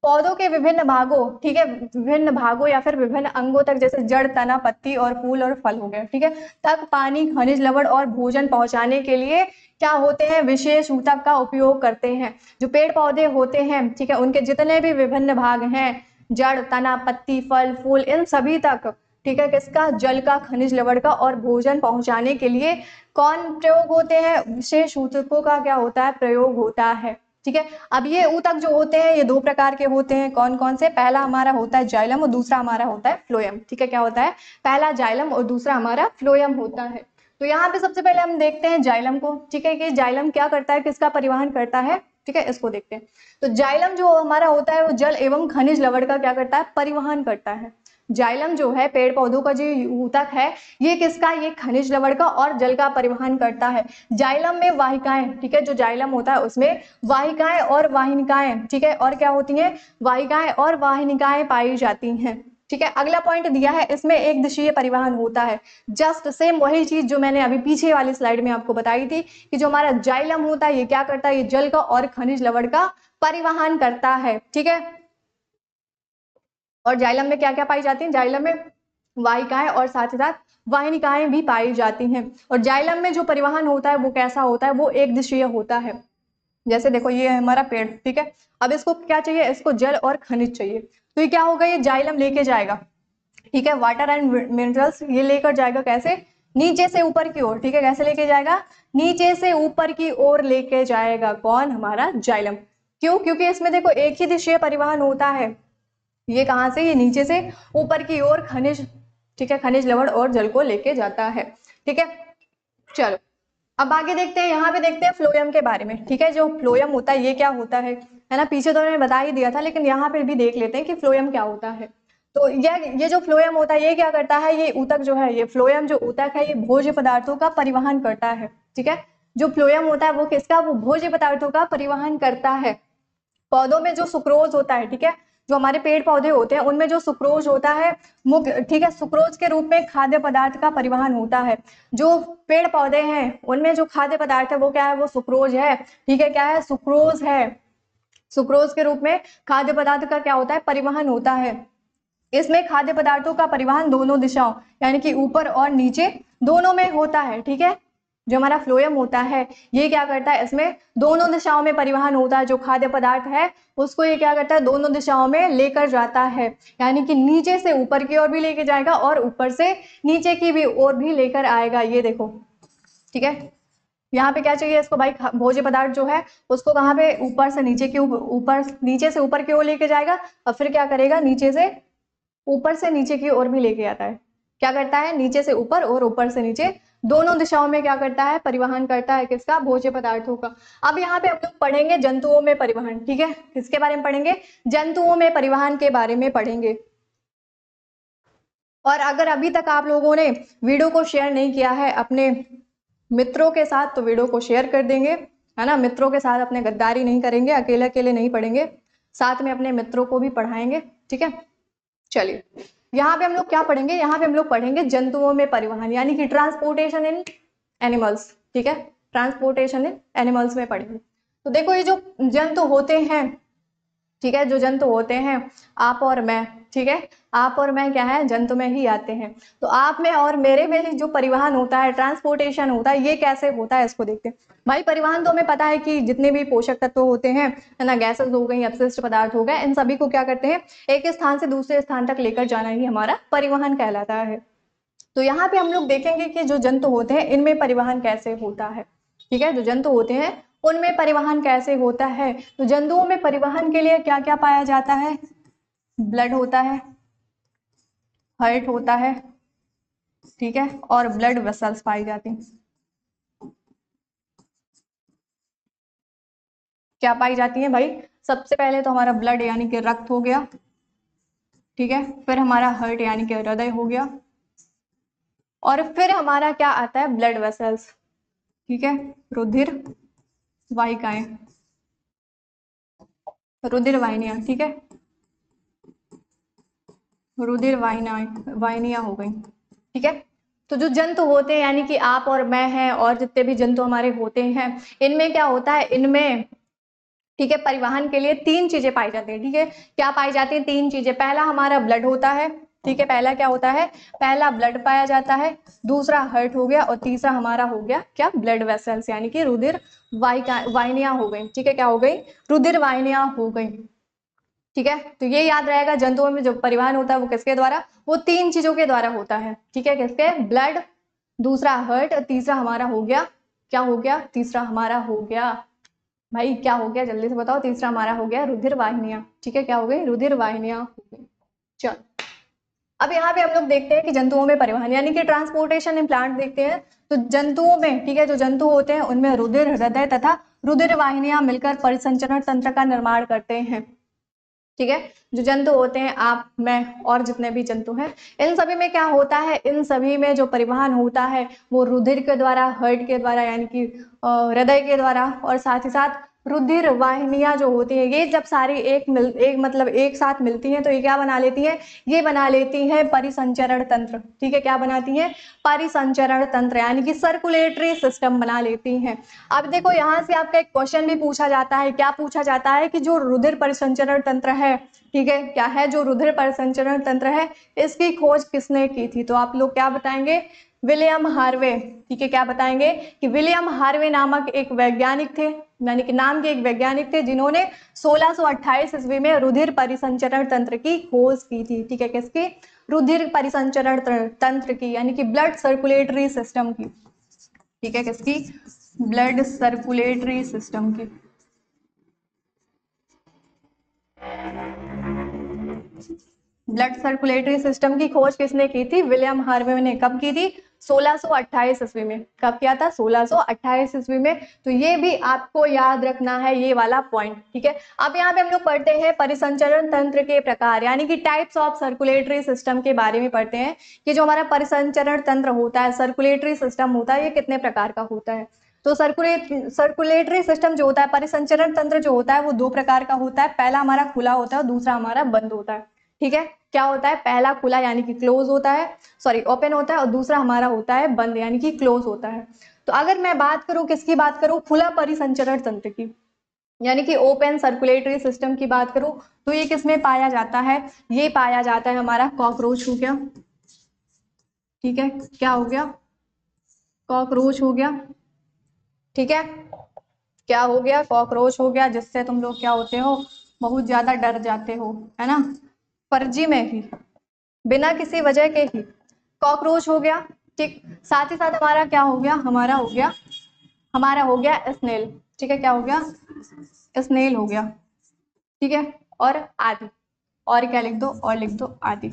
पौधों के विभिन्न भागों, ठीक है, विभिन्न भागों या फिर विभिन्न अंगों तक, जैसे जड़, तना, पत्ती और फूल और फल हो गया, ठीक है, तक पानी, खनिज लवण और भोजन पहुंचाने के लिए क्या होते हैं, विशेष ऊतक का उपयोग करते हैं। जो पेड़ पौधे होते हैं, ठीक है, उनके जितने भी विभिन्न भाग हैं, जड़, तना, पत्ती, फल, फूल, इन सभी तक, ठीक है, किसका, जल का, खनिज लवण का और भोजन पहुंचाने के लिए कौन प्रयोग होते हैं, विशेष ऊतकों का क्या होता है, प्रयोग होता है, ठीक है। अब ये ऊतक जो होते हैं ये दो प्रकार के होते हैं, कौन कौन से, पहला हमारा होता है जाइलम और दूसरा हमारा होता है फ्लोएम, ठीक है, क्या होता है, पहला जाइलम और दूसरा हमारा फ्लोएम होता है। तो यहाँ पे सबसे पहले हम देखते हैं जाइलम को, ठीक है, कि जाइलम क्या करता है, किसका परिवहन करता है, ठीक है, इसको देखते हैं। तो जाइलम जो हमारा होता है वो जल एवं खनिज लवण का क्या करता है, परिवहन करता है। जाइलम जो है पेड़ पौधों का जो ऊतक है ये किसका, ये खनिज लवण का और जल का परिवहन करता है। जाइलम में वाहिकाएं, ठीक है, जो जाइलम होता है उसमें वाहिकाएं और वाहिनिकाएं, ठीक है, और क्या होती हैं, वाहिकाएं और वाहिनिकाएं पाई जाती हैं, ठीक है। अगला पॉइंट दिया है, इसमें एक दिशीय परिवहन होता है। जस्ट सेम वही चीज जो मैंने अभी पीछे वाली स्लाइड में आपको बताई थी कि जो हमारा जाइलम होता है ये क्या करता है, ये जल का और खनिज लवण का परिवहन करता है, ठीक है। और जाइलम में क्या क्या पाई जाती हैं, जाइलम में वाहिकाएं और साथ ही साथ वाहिनिकाएं भी पाई जाती हैं। और जाइलम में जो परिवहन होता है वो कैसा होता है, वो एक दिशीय होता है। जैसे देखो ये है हमारा पेड़, ठीक है, अब इसको क्या चाहिए, इसको जल और खनिज चाहिए, तो ये क्या होगा, ये जाइलम लेके जाएगा, ठीक है, वाटर एंड मिनरल्स ये लेकर जाएगा, कैसे, नीचे से ऊपर की ओर, ठीक है, कैसे लेके जाएगा, नीचे से ऊपर की ओर लेके जाएगा, कौन, हमारा जाइलम। क्यों, क्योंकि इसमें देखो एक ही दिशीय परिवहन होता है। ये कहाँ से, ये नीचे से ऊपर की ओर खनिज, ठीक है, खनिज लवण और जल को लेके जाता है, ठीक है। चलो अब आगे देखते हैं, यहाँ पे देखते हैं फ्लोएम के बारे में, ठीक है। जो फ्लोएम होता है ये क्या होता है ना, पीछे तो मैंने बता ही दिया था, लेकिन यहाँ पे भी देख लेते हैं कि फ्लोएम क्या होता है। तो ये जो फ्लोएम होता है ये क्या करता है, ये ऊतक जो है, ये फ्लोएम जो ऊतक है ये भोज्य पदार्थों का परिवहन करता है, ठीक है। जो फ्लोएम होता है वो किसका, वो भोज्य पदार्थों का परिवहन करता है। पौधों में जो सुक्रोज होता है, ठीक है, जो हमारे पेड़ पौधे होते हैं उनमें जो सुक्रोज होता है मुख्य, ठीक है, सुक्रोज के रूप में खाद्य पदार्थ का परिवहन होता है। जो पेड़ पौधे हैं उनमें जो खाद्य पदार्थ है वो क्या है, वो सुक्रोज है, ठीक है, क्या है, सुक्रोज है। सुक्रोज के रूप में खाद्य पदार्थ का क्या होता है, परिवहन होता है। इसमें खाद्य पदार्थों का परिवहन दोनों दिशाओं यानी कि ऊपर और नीचे दोनों में होता है, ठीक है। जो हमारा फ्लोएम होता है ये क्या करता है, इसमें दोनों दिशाओं में परिवहन होता है। जो खाद्य पदार्थ है उसको ये क्या करता है, दोनों दिशाओं में लेकर जाता है, यानी कि नीचे से ऊपर की ओर भी लेके जाएगा और ऊपर से नीचे की भी ओर भी लेकर आएगा। ये देखो, ठीक है। यहाँ पे क्या चाहिए इसको भाई, भोज्य पदार्थ जो है उसको कहाँ पे, ऊपर से नीचे की ऊपर, नीचे से ऊपर की ओर लेके जाएगा और फिर क्या करेगा, नीचे से ऊपर से नीचे की ओर भी लेके आता है। क्या करता है, नीचे से ऊपर और ऊपर से नीचे दोनों दिशाओं में क्या करता है, परिवहन करता है। किसका, भोज्य पदार्थों का। अब यहाँ पे हम लोग पढ़ेंगे जंतुओं में परिवहन, ठीक है। किसके बारे में पढ़ेंगे, जंतुओं में परिवहन के बारे में पढ़ेंगे। और अगर अभी तक आप लोगों ने वीडियो को शेयर नहीं किया है अपने मित्रों के साथ तो वीडियो को शेयर कर देंगे, है ना। मित्रों के साथ अपने गद्दारी नहीं करेंगे, अकेले अकेले नहीं पढ़ेंगे, साथ में अपने मित्रों को भी पढ़ाएंगे, ठीक है। चलिए यहाँ पे हम लोग क्या पढ़ेंगे, यहाँ पे हम लोग पढ़ेंगे जंतुओं में परिवहन, यानी कि ट्रांसपोर्टेशन इन एनिमल्स, ठीक है। ट्रांसपोर्टेशन इन एनिमल्स में पढ़ेंगे। तो देखो ये जो जंतु होते हैं, ठीक है, जो जंतु होते हैं आप और मैं, ठीक है, आप और मैं क्या है, जंतु में ही आते हैं। तो आप में और मेरे में जो परिवहन होता है, ट्रांसपोर्टेशन होता है, ये कैसे होता है इसको देखते हैं। भाई परिवहन तो हमें पता है कि जितने भी पोषक तत्व होते हैं, है ना, गैसेस हो गई, अपशिष्ट पदार्थ हो गए, इन सभी को क्या करते हैं, एक स्थान से दूसरे स्थान तक लेकर जाना ही हमारा परिवहन कहलाता है। तो यहाँ पे हम लोग देखेंगे कि जो जंतु होते हैं इनमें परिवहन कैसे होता है, ठीक है। जो जंतु होते हैं उनमें परिवहन कैसे होता है। तो जंतुओं में परिवहन के लिए क्या क्या पाया जाता है, ब्लड होता है, हार्ट होता है, ठीक है, और ब्लड वेसल्स पाई जाती हैं। क्या पाई जाती है भाई, सबसे पहले तो हमारा ब्लड यानी कि रक्त हो गया, ठीक है, फिर हमारा हार्ट यानी कि हृदय हो गया, और फिर हमारा क्या आता है, ब्लड वेसल्स, ठीक है, रुधिर वाहिकाएं, रुधिर वाहिनियां, ठीक है, रुधिर वाहिनियां हो गई, ठीक है। तो जो जंतु होते हैं यानी कि आप और मैं हैं और जितने भी जंतु हमारे होते हैं, इनमें क्या होता है, इनमें, ठीक है, परिवहन के लिए तीन चीजें पाई जाती है, ठीक है। क्या पाई जाती है, तीन चीजें। पहला हमारा ब्लड होता है, ठीक है, पहला क्या होता है, पहला ब्लड पाया जाता है, दूसरा हार्ट हो गया, और तीसरा हमारा हो गया क्या, ब्लड वेसल्स, यानी कि रुधिर वाहिनियां हो गई, ठीक है, क्या हो गई, रुधिर वाहिनियां हो गई, ठीक है। तो ये याद रहेगा, जंतुओं में जो परिवहन होता है वो किसके द्वारा, वो तीन चीजों के द्वारा होता है, ठीक है। किसके, ब्लड, दूसरा हार्ट, और तीसरा हमारा हो गया, क्या हो गया, तीसरा हमारा हो गया, भाई क्या हो गया, जल्दी से बताओ, तीसरा हमारा हो गया रुधिर वाहिनियां, ठीक है, क्या हो गई, रुधिर वाहिनियां हो गई। चल अब यहाँ पे हम लोग देखते हैं कि जंतुओं में परिवहन यानी कि ट्रांसपोर्टेशन इन प्लांट देखते हैं। तो जंतुओं में, ठीक है, जो जंतु होते हैं उनमें रुधिर, हृदय तथा रुधिर वाहिनियां मिलकर परिसंचरण तंत्र का निर्माण करते हैं, ठीक है। जो जंतु होते हैं आप, मैं और जितने भी जंतु हैं, इन सभी में क्या होता है, इन सभी में जो परिवहन होता है वो रुधिर के द्वारा, हार्ट के द्वारा यानी कि हृदय के द्वारा, और साथ ही साथ रुधिर वाहिनियां जो होती है, ये जब सारी एक मतलब एक साथ मिलती हैं तो ये क्या बना लेती हैं, ये बना लेती हैं परिसंचरण तंत्र, ठीक है। क्या बनाती हैं, परिसंचरण तंत्र, यानी कि सर्कुलेटरी सिस्टम बना लेती हैं। अब देखो यहाँ से आपका एक क्वेश्चन भी पूछा जाता है, क्या पूछा जाता है कि जो रुधिर परिसंचरण तंत्र है, ठीक है, क्या है, जो रुधिर परिसंचरण तंत्र है इसकी खोज किसने की थी। तो आप लोग क्या बताएंगे, विलियम हार्वे, ठीक है। क्या बताएंगे कि विलियम हार्वे नामक एक वैज्ञानिक थे, यानी कि नाम के एक वैज्ञानिक थे, जिन्होंने 1628 ईस्वी में रुधिर परिसंचरण तंत्र की खोज की थी, ठीक है। किसकी, रुधिर परिसंचरण तंत्र की, यानी कि ब्लड सर्कुलेटरी सिस्टम की, ठीक है, किसकी, ब्लड सर्कुलेटरी सिस्टम की। ब्लड सर्कुलेटरी सिस्टम की खोज किसने की थी, विलियम हार्वे ने। कब की थी, 1628 ईस्वी में। कब किया था, 1628 ईस्वी में। तो ये भी आपको याद रखना है, ये वाला पॉइंट, ठीक है। अब यहाँ पे हम लोग पढ़ते हैं परिसंचरण तंत्र के प्रकार, यानी कि टाइप्स ऑफ सर्कुलेटरी सिस्टम के बारे में पढ़ते हैं कि जो हमारा परिसंचरण तंत्र होता है, सर्कुलेटरी सिस्टम होता है, ये कितने प्रकार का होता है। तो सर्कुलेटरी सिस्टम जो होता है, परिसंचरण तंत्र जो होता है वो दो प्रकार का होता है। पहला हमारा खुला होता है और दूसरा हमारा बंद होता है, ठीक है। क्या होता है, पहला खुला यानी कि क्लोज होता है, सॉरी ओपन होता है, और दूसरा हमारा होता है बंद यानी कि क्लोज होता है। तो अगर मैं बात करूं, किसकी बात करूं, खुला परिसंचरण तंत्र की, यानी कि ओपन सर्कुलेटरी सिस्टम की बात करूं, तो ये किसमें पाया जाता है, ये पाया जाता है हमारा कॉकरोच हो गया, ठीक है, क्या हो गया, कॉकरोच हो गया, ठीक है, क्या हो गया, कॉकरोच हो गया, जिससे तुम लोग क्या होते हो, बहुत ज्यादा डर जाते हो, है ना, फर्जी में ही, बिना किसी वजह के ही कॉकरोच हो गया। ठीक, साथ ही साथ हमारा क्या हो गया, हमारा हो गया स्नेल। ठीक है, क्या हो गया, स्नेल हो गया। ठीक है, और आदि, और क्या लिख दो, और लिख दो आदि।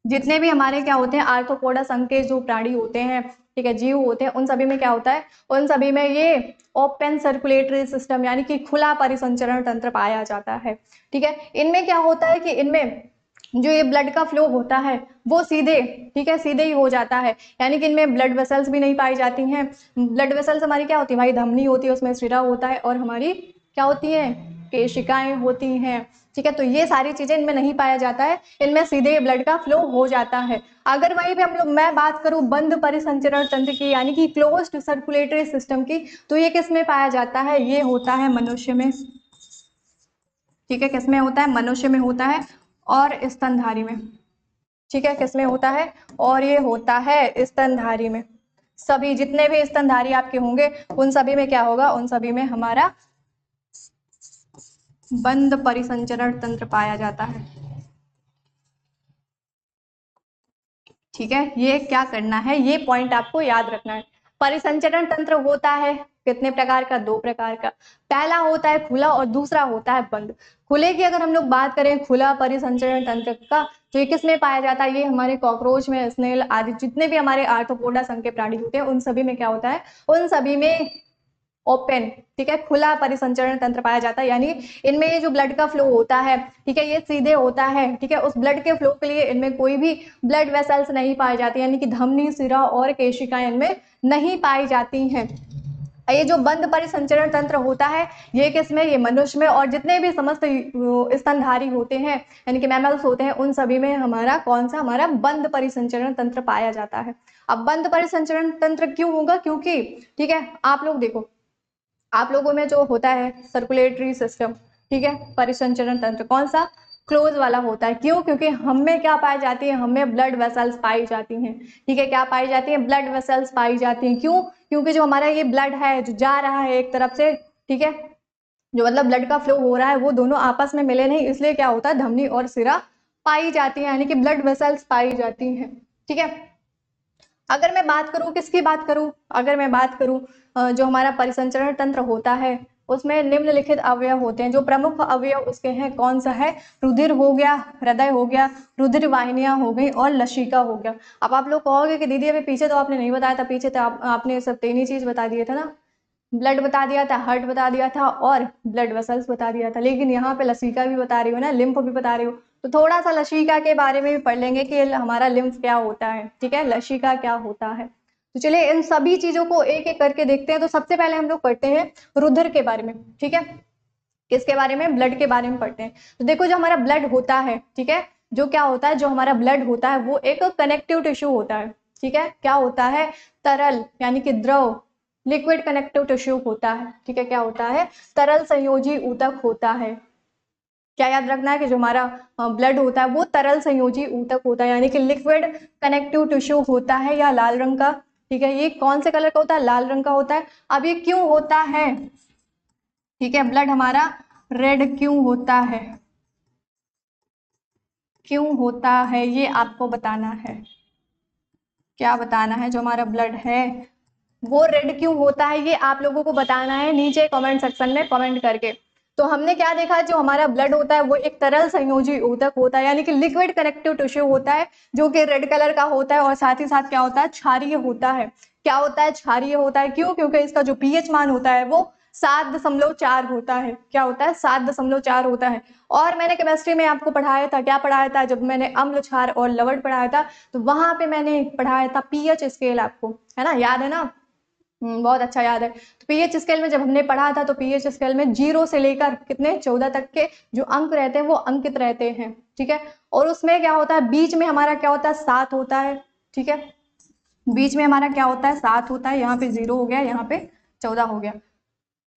जितने भी हमारे क्या होते हैं आर्थ्रोपोडा संघ के जो प्राणी होते हैं, ठीक है, जीव होते हैं, उन सभी में क्या होता है, उन सभी में ये ओपन सर्कुलेटरी सिस्टम यानी कि खुला परिसंचरण तंत्र पाया जाता है। ठीक है, इनमें क्या होता है कि इनमें जो ये ब्लड का फ्लो होता है वो सीधे, ठीक है, सीधे ही हो जाता है, यानी कि इनमें ब्लड वेसल्स भी नहीं पाई जाती हैं। ब्लड वेसल्स हमारी क्या होती है भाई, धमनी होती है, उसमें शिरा होता है, और हमारी क्या होती है, केशिकाएं होती हैं। ठीक है, तो ये सारी चीजें इनमें नहीं पाया जाता है, इनमें सीधे ब्लड का फ्लो हो जाता है। अगर वहीं पे हम लोग मैं बात करूं बंद परिसंचरण तंत्र की यानी कि क्लोज्ड सर्कुलेटरी सिस्टम की, तो ये किस में पाया जाता है, ये होता है मनुष्य में। ठीक है, किस में होता है, मनुष्य में होता है, और स्तनधारी में। ठीक है, किस में होता है, और ये होता है स्तनधारी में। सभी जितने भी स्तनधारी आपके होंगे उन सभी में क्या होगा, उन सभी में हमारा बंद परिसंचरण तंत्र पाया जाता है। ठीक है, ये क्या करना है, ये पॉइंट आपको याद रखना है। परिसंचरण तंत्र होता है कितने प्रकार का, दो प्रकार का। पहला होता है खुला और दूसरा होता है बंद। खुले की अगर हम लोग बात करें, खुला परिसंचरण तंत्र का, तो ये किस में पाया जाता है, ये हमारे कॉकरोच में, स्नेल आदि जितने भी हमारे आर्थ्रोपोडा संघ के प्राणी होते हैं उन सभी में क्या होता है, उन सभी में ओपन, ठीक है, खुला परिसंचरण तंत्र पाया जाता है। यानी इनमें ये जो ब्लड का फ्लो होता है, ठीक है, ये सीधे होता है। ठीक है, उस ब्लड के फ्लो के लिए इनमें कोई भी ब्लड वेसल्स नहीं पाई जाती, यानी कि धमनी, सिरा और केशिकाएं इनमें नहीं पाई जाती हैं। ये जो बंद परिसंचरण तंत्र होता है ये किसमें, ये मनुष्य में, और जितने भी समस्त स्तनधारी होते हैं यानी कि मैमल्स होते हैं उन सभी में हमारा कौन सा, हमारा बंद परिसंचरण तंत्र पाया जाता है। अब बंद परिसंचरण तंत्र क्यों होगा, क्योंकि ठीक है, आप लोग देखो, आप लोगों में जो होता है सर्कुलेटरी सिस्टम, ठीक है, परिसंचरण तंत्र कौन सा, क्लोज वाला होता है। क्यों, क्योंकि हम में क्या पाई जाती है, हमें ब्लड वेसल्स पाई जाती हैं। ठीक है, क्या पाई जाती है, ब्लड वेसल्स पाई जाती हैं। क्यों, क्योंकि जो हमारा ये ब्लड है जो जा रहा है एक तरफ से, ठीक है, जो मतलब ब्लड का फ्लो हो रहा है वो दोनों आपस में मिले नहीं, इसलिए क्या होता है, धमनी और सिरा पाई जाती है, यानी कि ब्लड वेसल्स पाई जाती हैं। ठीक है, अगर मैं बात करूं, किसकी बात करूं, अगर मैं बात करूं जो हमारा परिसंचरण तंत्र होता है उसमें निम्नलिखित अवयव होते हैं। जो प्रमुख अवयव उसके हैं कौन सा है, रुधिर हो गया, हृदय हो गया, रुधिर वाहिनियां हो गई, और लसिका हो गया। अब आप लोग कहोगे कि दीदी अभी पीछे तो आपने नहीं बताया था, पीछे तो आपने सब तीन ही चीज बता दिए थे ना, ब्लड बता दिया था, हार्ट बता दिया था, और ब्लड वेसल्स बता दिया था, लेकिन यहाँ पे लसिका भी बता रही हो ना, लिम्फ भी बता रही हो, तो थोड़ा सा लसिका के बारे में भी पढ़ लेंगे कि हमारा लिम्फ क्या होता है, ठीक है, लसिका क्या होता है। तो चलिए इन सभी चीजों को एक एक करके देखते हैं। तो सबसे पहले हम लोग पढ़ते हैं रुधिर के बारे में। ठीक है, किसके बारे में, ब्लड के बारे में पढ़ते हैं। तो देखो जो हमारा ब्लड होता है, ठीक है, जो क्या होता है, जो हमारा ब्लड होता है वो एक कनेक्टिव टिश्यू होता है। ठीक है, क्या होता है, तरल यानी कि द्रव, लिक्विड कनेक्टिव टिश्यू होता है। ठीक है, क्या होता है, तरल संयोजी ऊतक होता है। क्या याद रखना है कि जो हमारा ब्लड होता है वो तरल संयोजी ऊतक होता है, यानी कि लिक्विड कनेक्टिव टिश्यू होता है, या लाल रंग का। ठीक है, ये कौन से कलर का होता है, लाल रंग का होता है। अब ये क्यों होता है, ठीक है, ब्लड हमारा रेड क्यों होता है, क्यों होता है ये आपको बताना है। क्या बताना है, जो हमारा ब्लड है वो रेड क्यों होता है ये आप लोगों को बताना है नीचे कमेंट सेक्शन में कमेंट करके। तो हमने क्या देखा, जो हमारा ब्लड होता है वो एक तरल संयोजी ऊतक होता है, यानी कि लिक्विड कनेक्टिव टिश्यू होता है, जो कि रेड कलर का होता है, और साथ ही साथ क्या होता है, क्षारीय होता है। क्या होता है, क्षारीय होता है। क्यों, क्योंकि इसका जो पीएच मान होता है वो 7.4 होता है। क्या होता है, 7.4 होता है। और मैंने केमिस्ट्री में आपको पढ़ाया था, क्या पढ़ाया था, जब मैंने अम्ल, क्षार और लवण पढ़ाया था, तो वहां पे मैंने पढ़ाया था पीएच स्केल, आपको है ना, याद है ना, बहुत अच्छा याद है। तो पीएच स्केल में जब हमने पढ़ा था, तो पीएच स्केल में 0 से लेकर कितने 14 तक के जो अंक रहते हैं वो अंकित रहते हैं। ठीक है, और उसमें क्या होता है, बीच में हमारा क्या होता है, 7 होता है। ठीक है, बीच में हमारा क्या होता है, 7 होता है। यहाँ पे 0 हो गया, यहाँ पे 14 हो गया।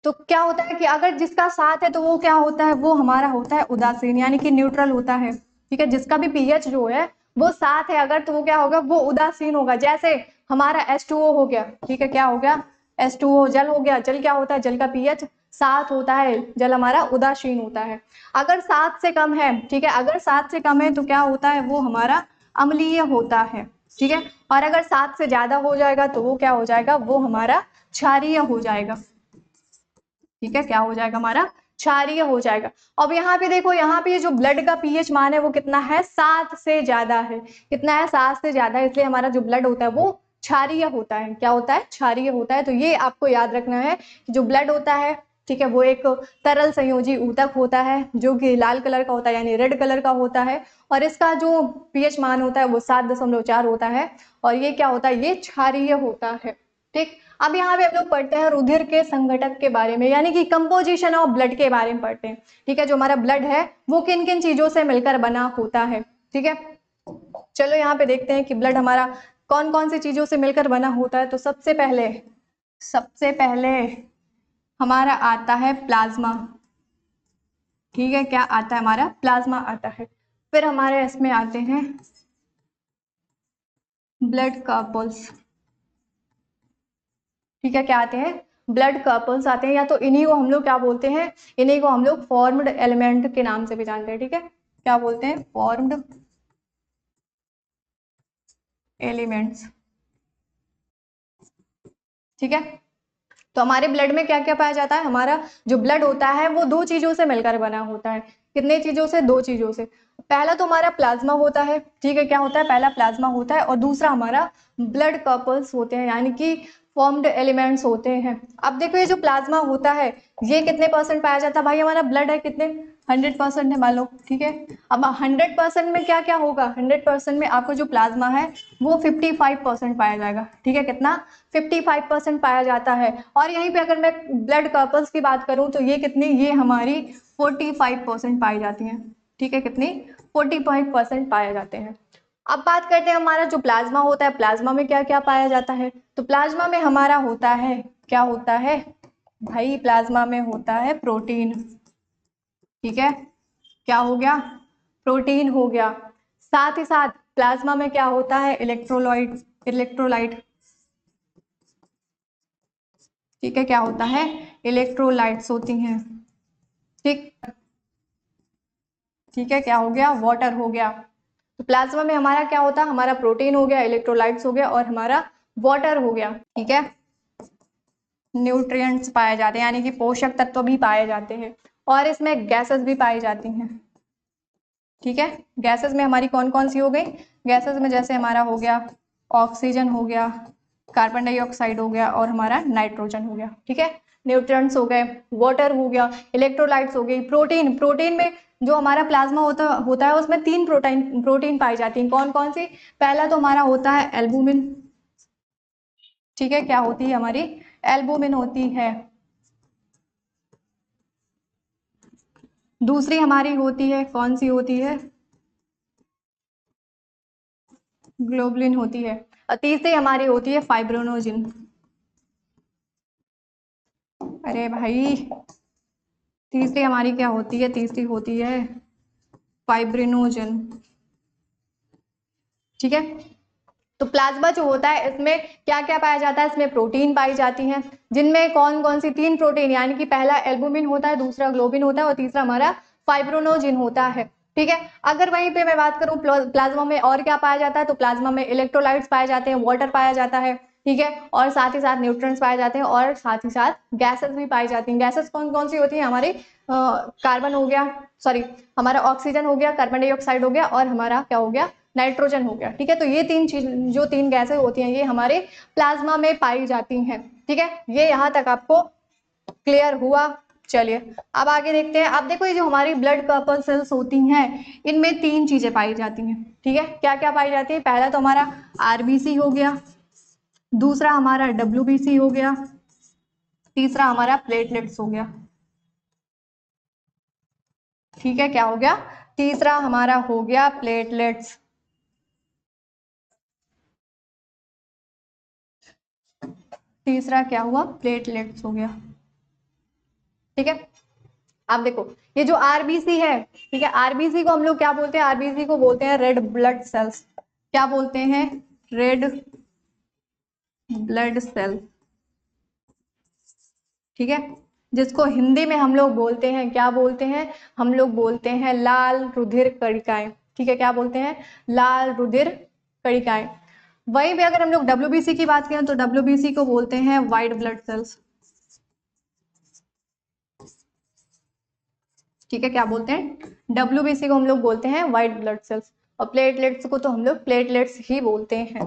तो क्या होता है कि अगर जिसका 7 है तो वो क्या होता है, वो हमारा होता है उदासीन, यानी कि न्यूट्रल होता है। ठीक है, जिसका भी पीएच जो है वो 7 है अगर, तो वो क्या होगा, वो उदासीन होगा। जैसे हमारा H2O हो गया, ठीक है, क्या हो गया, H2O जल हो गया। जल क्या होता है? जल का pH 7 होता है, जल हमारा उदासीन होता है। अगर 7 से कम है, ठीक है, अगर 7 से कम है तो क्या होता है? वो हमारा अम्लीय होता है, ठीक है। और अगर 7 से ज्यादा हो जाएगा तो वो क्या हो जाएगा? वो हमारा क्षारीय हो जाएगा, ठीक है। क्या हो जाएगा? हमारा क्षारीय हो जाएगा। अब यहाँ पे देखो, यहाँ पे जो ब्लड का पीएच मान है वो कितना है? 7 से ज्यादा है। कितना है? 7 से ज्यादा है, इसलिए हमारा जो ब्लड होता है वो क्षारीय होता है। क्या होता है? क्षारीय होता है। तो ये आपको याद रखना है कि जो ब्लड होता है, ठीक है, वो एक तरल संयोजी ऊतक होता है जो कि लाल कलर का होता है, यानी रेड कलर का होता है। और इसका जो पीएच मान होता है वो 7.4 होता है। और ये क्या होता है? ये क्षारीय होता है, ठीक। अब यहाँ पे हम लोग पढ़ते हैं रुधिर के संघटक के बारे में, यानी कि कंपोजिशन ऑफ ब्लड के बारे में पढ़ते हैं, ठीक है। जो हमारा ब्लड है वो किन किन चीजों से मिलकर बना होता है, ठीक है। चलो यहाँ पे देखते हैं कि ब्लड हमारा कौन कौन सी चीजों से मिलकर बना होता है। तो सबसे पहले हमारा आता है प्लाज्मा, ठीक है। क्या आता है? हमारा प्लाज्मा आता है। फिर हमारे इसमें आते हैं ब्लड कार्पल्स, ठीक है। क्या आते हैं? ब्लड कार्पल्स आते हैं। या तो इन्हीं को हम लोग क्या बोलते हैं? इन्हीं को हम लोग फॉर्म्ड एलिमेंट के नाम से भी जानते हैं, ठीक है। क्या बोलते हैं? फॉर्म्ड एलिमेंट्स, ठीक है। तो हमारे ब्लड में क्या क्या पाया जाता है? हमारा जो ब्लड होता है वो दो चीजों से मिलकर बना होता है। कितने चीजों से? दो चीजों से। पहला तो हमारा प्लाज्मा होता है, ठीक है। क्या होता है? पहला प्लाज्मा होता है और दूसरा हमारा ब्लड कपल्स होते हैं, यानी कि फॉर्म्ड एलिमेंट्स होते हैं। अब देखो, ये जो प्लाज्मा होता है ये कितने परसेंट पाया जाता है? भाई हमारा ब्लड है कितने? 100% है मान लो, ठीक है। अब 100% में क्या क्या होगा? 100% में आपको जो प्लाज्मा है वो 55% पाया जाएगा, ठीक है। कितना? 55% पाया जाता है। और यहीं पे अगर मैं ब्लड कपल्स की बात करूं तो ये कितनी? ये हमारी 45% पाई जाती हैं, ठीक है। कितनी? 45% पाए जाते हैं। अब बात करते हैं हमारा जो प्लाज्मा होता है, प्लाज्मा में क्या क्या पाया जाता है। तो प्लाज्मा में हमारा होता है, क्या होता है भाई? प्लाज्मा में होता है प्रोटीन, ठीक है। क्या हो गया? प्रोटीन हो गया। साथ ही साथ प्लाज्मा में क्या होता है? इलेक्ट्रोलाइट, ठीक है। क्या होता है? इलेक्ट्रोलाइट्स होती हैं, ठीक, ठीक है। क्या हो गया? वाटर हो गया। तो प्लाज्मा में हमारा क्या होता है? हमारा प्रोटीन हो गया, इलेक्ट्रोलाइट्स हो गया और हमारा वाटर हो गया, ठीक है। न्यूट्रिएंट्स पाए जाते हैं, यानी कि पोषक तत्व भी पाए जाते हैं। और इसमें गैसेस भी पाई जाती हैं, ठीक है। गैसेस में हमारी कौन कौन सी हो गई? गैसेस में जैसे हमारा हो गया ऑक्सीजन हो गया, कार्बन डाइऑक्साइड हो गया और हमारा नाइट्रोजन हो गया, ठीक है। न्यूट्रिएंट्स हो गए, वाटर हो गया, इलेक्ट्रोलाइट्स हो गई, प्रोटीन। प्रोटीन में जो हमारा प्लाज्मा होता है उसमें 3 प्रोटीन पाई जाती हैं। कौन कौन सी? पहला तो हमारा होता है एल्बुमिन, ठीक है। क्या होती है? हमारी एल्बुमिन होती है। दूसरी हमारी होती है, कौन सी होती है? ग्लोबुलिन होती है। और तीसरी हमारी होती है फाइब्रोनोजिन। अरे भाई, तीसरी हमारी क्या होती है? तीसरी होती है फाइब्रिनोजन, ठीक है। तो प्लाज्मा जो होता है इसमें क्या क्या पाया जाता है? इसमें प्रोटीन पाई जाती हैं, जिनमें कौन कौन सी? 3 प्रोटीन, यानी कि पहला एल्बुमिन होता है, दूसरा ग्लोबिन होता है और तीसरा हमारा फाइब्रोनोजिन होता है, ठीक है। अगर वहीं पे मैं बात करूं प्लाज्मा में और क्या पाया जाता है, तो प्लाज्मा में इलेक्ट्रोलाइट्स पाए जाते हैं, वाटर पाया जाता है, ठीक है। और साथ ही साथ न्यूट्रिएंट्स पाए जाते हैं और साथ ही साथ गैसेस भी पाई जाती हैं। गैसेस कौन कौन सी होती है? हमारी कार्बन हो गया, सॉरी, हमारा ऑक्सीजन हो गया, कार्बन डाइऑक्साइड हो गया और हमारा क्या हो गया? नाइट्रोजन हो गया, ठीक है। तो ये 3 चीज, जो 3 गैसें होती हैं ये हमारे प्लाज्मा में पाई जाती हैं, ठीक है। ये यहाँ तक आपको क्लियर हुआ? चलिए अब आगे देखते हैं। अब देखो, ये जो हमारी ब्लड कर्पल सेल्स होती हैं इनमें 3 चीजें पाई जाती हैं, ठीक है। क्या क्या पाई जाती है? पहला तो हमारा आरबीसी हो गया, दूसरा हमारा डब्ल्यूबीसी हो गया, तीसरा हमारा प्लेटलेट्स हो गया, ठीक है। क्या हो गया? तीसरा हमारा हो गया प्लेटलेट्स, तीसरा क्या हुआ? प्लेटलेट्स हो गया, ठीक है। अब देखो, ये जो आरबीसी है, ठीक है, आरबीसी को हम लोग क्या बोलते हैं? आरबीसी को बोलते हैं रेड ब्लड सेल्स। क्या बोलते हैं? रेड ब्लड सेल, ठीक है, जिसको हिंदी में हम लोग बोलते हैं, क्या बोलते हैं, हम लोग बोलते हैं लाल रुधिर कणिकाएं। ठीक है, क्या बोलते हैं, लाल रुधिर कणिकाएं। वहीं पे अगर हम लोग WBC की बात करें तो WBC को बोलते हैं व्हाइट ब्लड सेल्स। ठीक है, क्या बोलते हैं, WBC को हम लोग बोलते हैं व्हाइट ब्लड सेल्स, और प्लेटलेट्स को तो हम लोग प्लेटलेट्स ही बोलते हैं।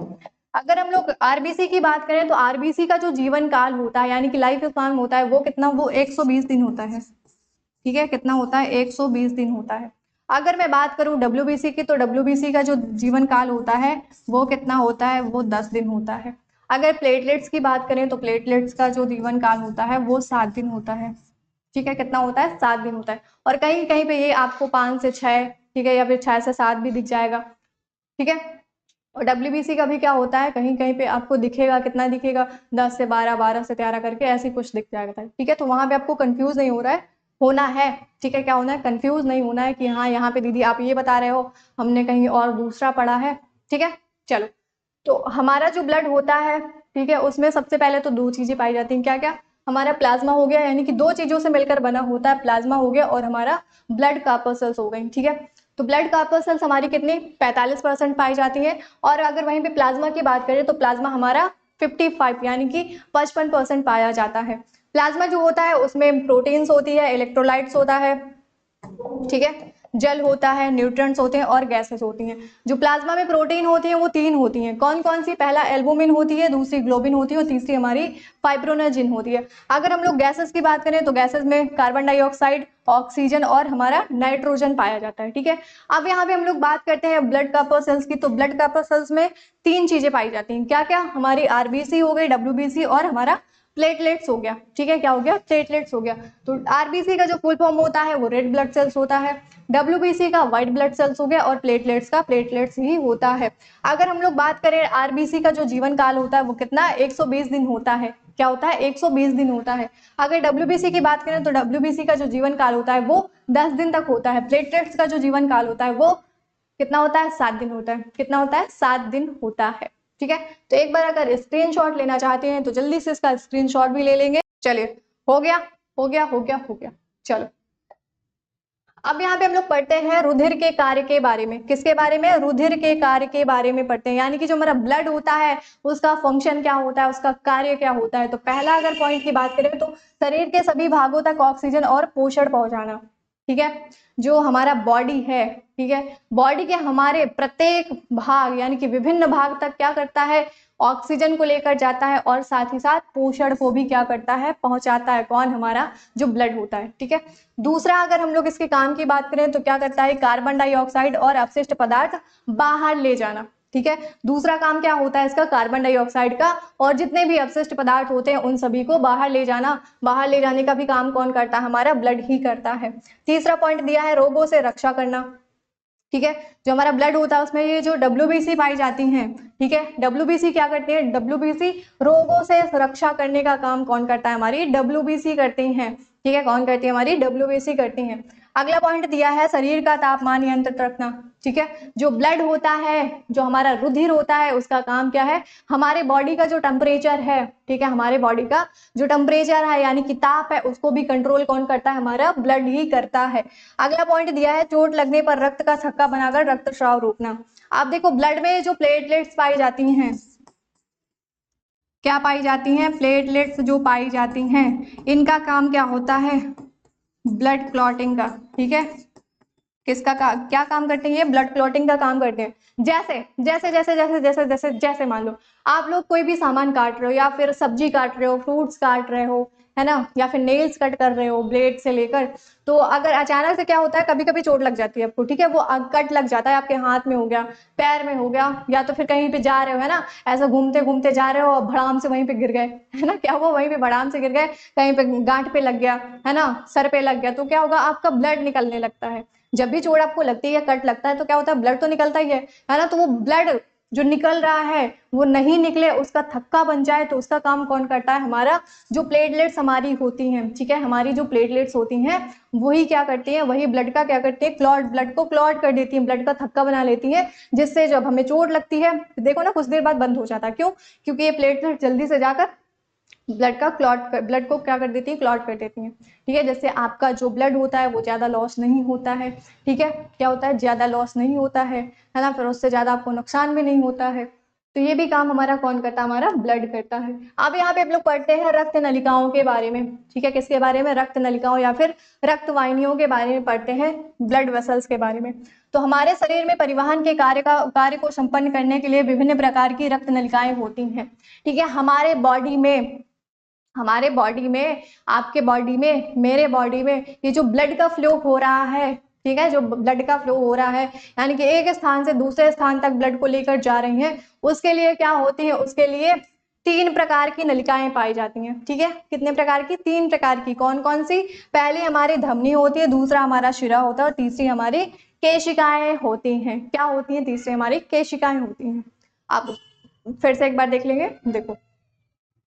अगर हम लोग RBC की बात करें तो RBC का जो जीवन काल होता है यानी कि लाइफ स्पान होता है वो कितना, वो 120 दिन होता है। ठीक है, कितना होता है, 120 दिन होता है। अगर मैं बात करूं WBC की तो WBC का जो जीवन काल होता है वो कितना होता है, वो 10 दिन होता है। अगर प्लेटलेट्स की बात करें तो प्लेटलेट्स का जो जीवन काल होता है वो 7 दिन होता है। ठीक है, कितना होता है, 7 दिन होता है। और कहीं कहीं पे ये आपको 5 से 6, ठीक है, या फिर 6 से 7 भी दिख जाएगा। ठीक है, और WBC का भी क्या होता है, कहीं कहीं पे आपको दिखेगा, कितना दिखेगा, 10 से 12, 12 से 13 करके ऐसे कुछ दिख जाएगा। ठीक है, तो वहां पे आपको कंफ्यूज नहीं हो रहा है, होना है। ठीक है, क्या होना है, कंफ्यूज नहीं होना है कि हाँ यहाँ पे दीदी आप ये बता रहे हो, हमने कहीं और दूसरा पढ़ा है। ठीक है, चलो, तो हमारा जो ब्लड होता है, ठीक है, उसमें सबसे पहले तो 2 चीजें पाई जाती हैं, क्या क्या, हमारा प्लाज्मा हो गया, यानी कि 2 चीजों से मिलकर बना होता है, प्लाज्मा हो गया और हमारा ब्लड कार्पस्कल्स हो गई। ठीक है, तो ब्लड कार्पस्कल्स हमारी कितनी, 45% पाई जाती है। और अगर वहीं पे प्लाज्मा की बात करें तो प्लाज्मा हमारा 55 यानी कि 55% पाया जाता है। प्लाज्मा जो होता है उसमें प्रोटीन्स होती है, इलेक्ट्रोलाइट्स होता है, ठीक है, जल होता है, न्यूट्रिएंट्स होते हैं और गैसेस होती हैं। जो प्लाज्मा में प्रोटीन होती हैं वो 3 होती हैं, कौन कौन सी, पहला एल्बुमिन होती है, दूसरी ग्लोबिन होती है और तीसरी हमारी फाइब्रोनेजिन होती है। अगर हम लोग गैसेस की बात करें तो गैसेस में कार्बन डाइऑक्साइड, ऑक्सीजन और हमारा नाइट्रोजन पाया जाता है। ठीक है, अब यहाँ पे हम लोग बात करते हैं ब्लड कार्पस्कल्स की, तो ब्लड कार्पस्कल्स में 3 चीजें पाई जाती हैं, क्या क्या, हमारी RBC हो गई, WBC और हमारा प्लेटलेट्स हो गया। ठीक है, क्या हो गया, प्लेटलेट्स हो गया। तो RBC का जो फुल फॉर्म होता है वो रेड ब्लड सेल्स होता है, WBC का व्हाइट ब्लड सेल्स हो गया और प्लेटलेट्स का प्लेटलेट्स ही होता है। अगर हम लोग बात करें RBC का जो जीवन काल होता है वो कितना, 120 दिन होता है, क्या होता है, 120 दिन होता है। अगर WBC की बात करें तो WBC का जो जीवन काल होता है वो 10 दिन तक होता है। प्लेटलेट्स का जो जीवन काल होता है वो कितना होता है, 7 दिन होता है। कितना होता है, 7 दिन होता है। ठीक है, तो एक बार अगर स्क्रीनशॉट लेना चाहते हैं तो जल्दी से इसका स्क्रीनशॉट भी ले लेंगे। चलिए, हो गया, हो गया, हो गया, हो गया। चलो, अब यहाँ पे हम लोग पढ़ते हैं रुधिर के कार्य के बारे में, किसके बारे में, रुधिर के कार्य के बारे में पढ़ते हैं, यानी कि जो हमारा ब्लड होता है उसका फंक्शन क्या होता है, उसका कार्य क्या होता है। तो पहला अगर पॉइंट की बात करें तो शरीर के सभी भागों तक ऑक्सीजन और पोषण पहुंचाना। ठीक है, जो हमारा बॉडी है, ठीक है, बॉडी के हमारे प्रत्येक भाग यानी कि विभिन्न भाग तक क्या करता है, ऑक्सीजन को लेकर जाता है और साथ ही साथ पोषण को भी क्या करता है, पहुंचाता है, कौन, हमारा जो ब्लड होता है। ठीक है, दूसरा अगर हम लोग इसके काम की बात करें तो क्या करता है, कार्बन डाइऑक्साइड और अपशिष्ट पदार्थ बाहर ले जाना। ठीक है, दूसरा काम क्या होता है इसका, कार्बन डाइऑक्साइड का और जितने भी अपशिष्ट पदार्थ होते हैं उन सभी को बाहर ले जाना। बाहर ले जाने का भी काम कौन करता है, हमारा ब्लड ही करता है। तीसरा पॉइंट दिया है रोगों से रक्षा करना। ठीक है, जो हमारा ब्लड होता है उसमें ये जो WBC पाई जाती हैं, ठीक है, WBC क्या करती है, WBC रोगों से रक्षा करने का काम कौन करता है, हमारी WBC करती हैं। ठीक है, कौन करती है, हमारी WBC करती हैं। अगला पॉइंट दिया है शरीर का तापमान नियंत्रित रखना। ठीक है, जो ब्लड होता है, जो हमारा रुधिर होता है उसका काम क्या है, हमारे बॉडी का जो टेम्परेचर है, ठीक है, हमारे बॉडी का जो टेम्परेचर है यानी कि ताप है उसको भी कंट्रोल कौन करता है, हमारा ब्लड ही करता है। अगला पॉइंट दिया है चोट लगने पर रक्त का थक्का बनाकर रक्तस्राव रोकना। आप देखो ब्लड में जो प्लेटलेट्स पाई जाती हैं, क्या पाई जाती हैं, प्लेटलेट्स जो पाई जाती हैं, इनका काम क्या होता है, ब्लड क्लॉटिंग का। ठीक है, किसका क्या काम करते हैं, ये ब्लड क्लॉटिंग का काम करते हैं। जैसे जैसे जैसे जैसे जैसे जैसे जैसे मान लो आप लोग कोई भी सामान काट रहे हो या फिर सब्जी काट रहे हो, फ्रूट्स काट रहे हो, है ना, या फिर नेल्स कट कर रहे हो ब्लेड से लेकर, तो अगर अचानक से क्या होता है, कभी कभी चोट लग जाती है आपको। ठीक है, वो कट लग जाता है, आपके हाथ में हो गया, पैर में हो गया, या तो फिर कहीं पे जा रहे हो, है ना, ऐसा घूमते घूमते जा रहे हो और भड़ाम से वहीं पे गिर गए, है ना, क्या हुआ, वहीं पे भड़ाम से गिर गए, कहीं पे गांठ पे लग गया, है ना, सर पे लग गया, तो क्या होगा, आपका ब्लड निकलने लगता है। जब भी चोट आपको लगती है या कट लगता है तो क्या होता है, ब्लड तो निकलता ही है ना, तो वो ब्लड जो निकल रहा है वो नहीं निकले, उसका थक्का बन जाए, तो उसका काम कौन करता है, हमारा जो प्लेटलेट्स हमारी होती हैं। ठीक है, हमारी जो प्लेटलेट्स होती हैं वही क्या करती हैं, वही ब्लड का क्या करती है, क्लॉट, ब्लड को क्लॉट कर देती है, ब्लड का थक्का बना लेती है, जिससे जब हमें चोट लगती है देखो ना कुछ देर बाद बंद हो जाता है। क्यों, क्योंकि ये प्लेटलेट जल्दी से जाकर ब्लड को क्या कर देती है, क्लॉट कर देती हैं। ठीक है, जैसे आपका जो ब्लड होता है वो ज़्यादा लॉस नहीं होता है। ठीक है, क्या होता है, ज़्यादा लॉस नहीं होता है ना, फिर उससे ज़्यादा आपको नुकसान भी नहीं होता है। तो ये भी काम हमारा कौन करता है, हमारा ब्लड करता है। अब यहाँ पे हम लोग पढ़ते हैं रक्त नलिकाओं के बारे में। ठीक है, किसके बारे में, रक्त नलिकाओं या फिर रक्त वाहिनियों के बारे में पढ़ते हैं, ब्लड वेसल्स के बारे में। तो हमारे शरीर में परिवहन के कार्य को संपन्न करने के लिए विभिन्न प्रकार की रक्त नलिकाएं होती हैं। ठीक है, हमारे बॉडी में, आपके बॉडी में, मेरे बॉडी में ये जो ब्लड का फ्लो हो रहा है, ठीक है, जो ब्लड का फ्लो हो रहा है यानी कि एक स्थान से दूसरे स्थान तक ब्लड को लेकर जा रही हैं, उसके लिए क्या होती है, उसके लिए 3 प्रकार की नलिकाएं पाई जाती हैं। ठीक है, कितने प्रकार की, 3 प्रकार की। कौन कौन सी, पहली हमारी धमनी होती है, दूसरा हमारा शिरा होता है और तीसरी हमारी केशिकाएं होती हैं। क्या होती हैं, तीसरी हमारी केशिकाएं होती हैं। आप फिर से एक बार देख लेंगे। देखो,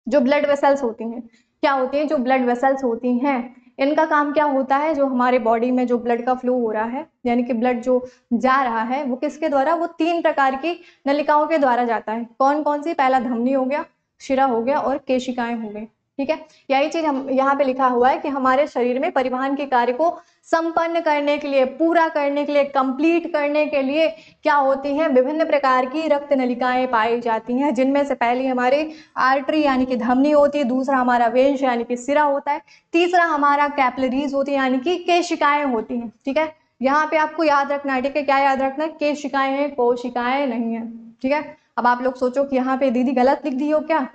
जो ब्लड वेसल्स होती हैं, क्या होती हैं, जो ब्लड वेसल्स होती हैं, इनका काम क्या होता है, जो हमारे बॉडी में जो ब्लड का फ्लो हो रहा है यानी कि ब्लड जो जा रहा है वो किसके द्वारा, वो 3 प्रकार की नलिकाओं के द्वारा जाता है। कौन कौन सी, पहला धमनी हो गया, शिरा हो गया और केशिकाएं हो गई। ठीक है, यही चीज हम यहाँ पे लिखा हुआ है कि हमारे शरीर में परिवहन के कार्य को संपन्न करने के लिए, पूरा करने के लिए, कंप्लीट करने के लिए क्या होती हैं, विभिन्न प्रकार की रक्त नलिकाएं पाई जाती हैं, जिनमें से पहली हमारी आर्टरी यानी कि धमनी होती है, दूसरा हमारा वेन्स यानी कि सिरा होता है, तीसरा हमारा कैपिलरीज होती है यानी कि केशिकाएं होती हैं। ठीक है, यहाँ पे आपको याद रखना है, ठीक है, क्या याद रखना है, केशिकाएं हैं, कोशिकाएं नहीं है। ठीक है, अब आप लोग सोचो कि यहाँ पे दीदी गलत लिख दी हो क्या,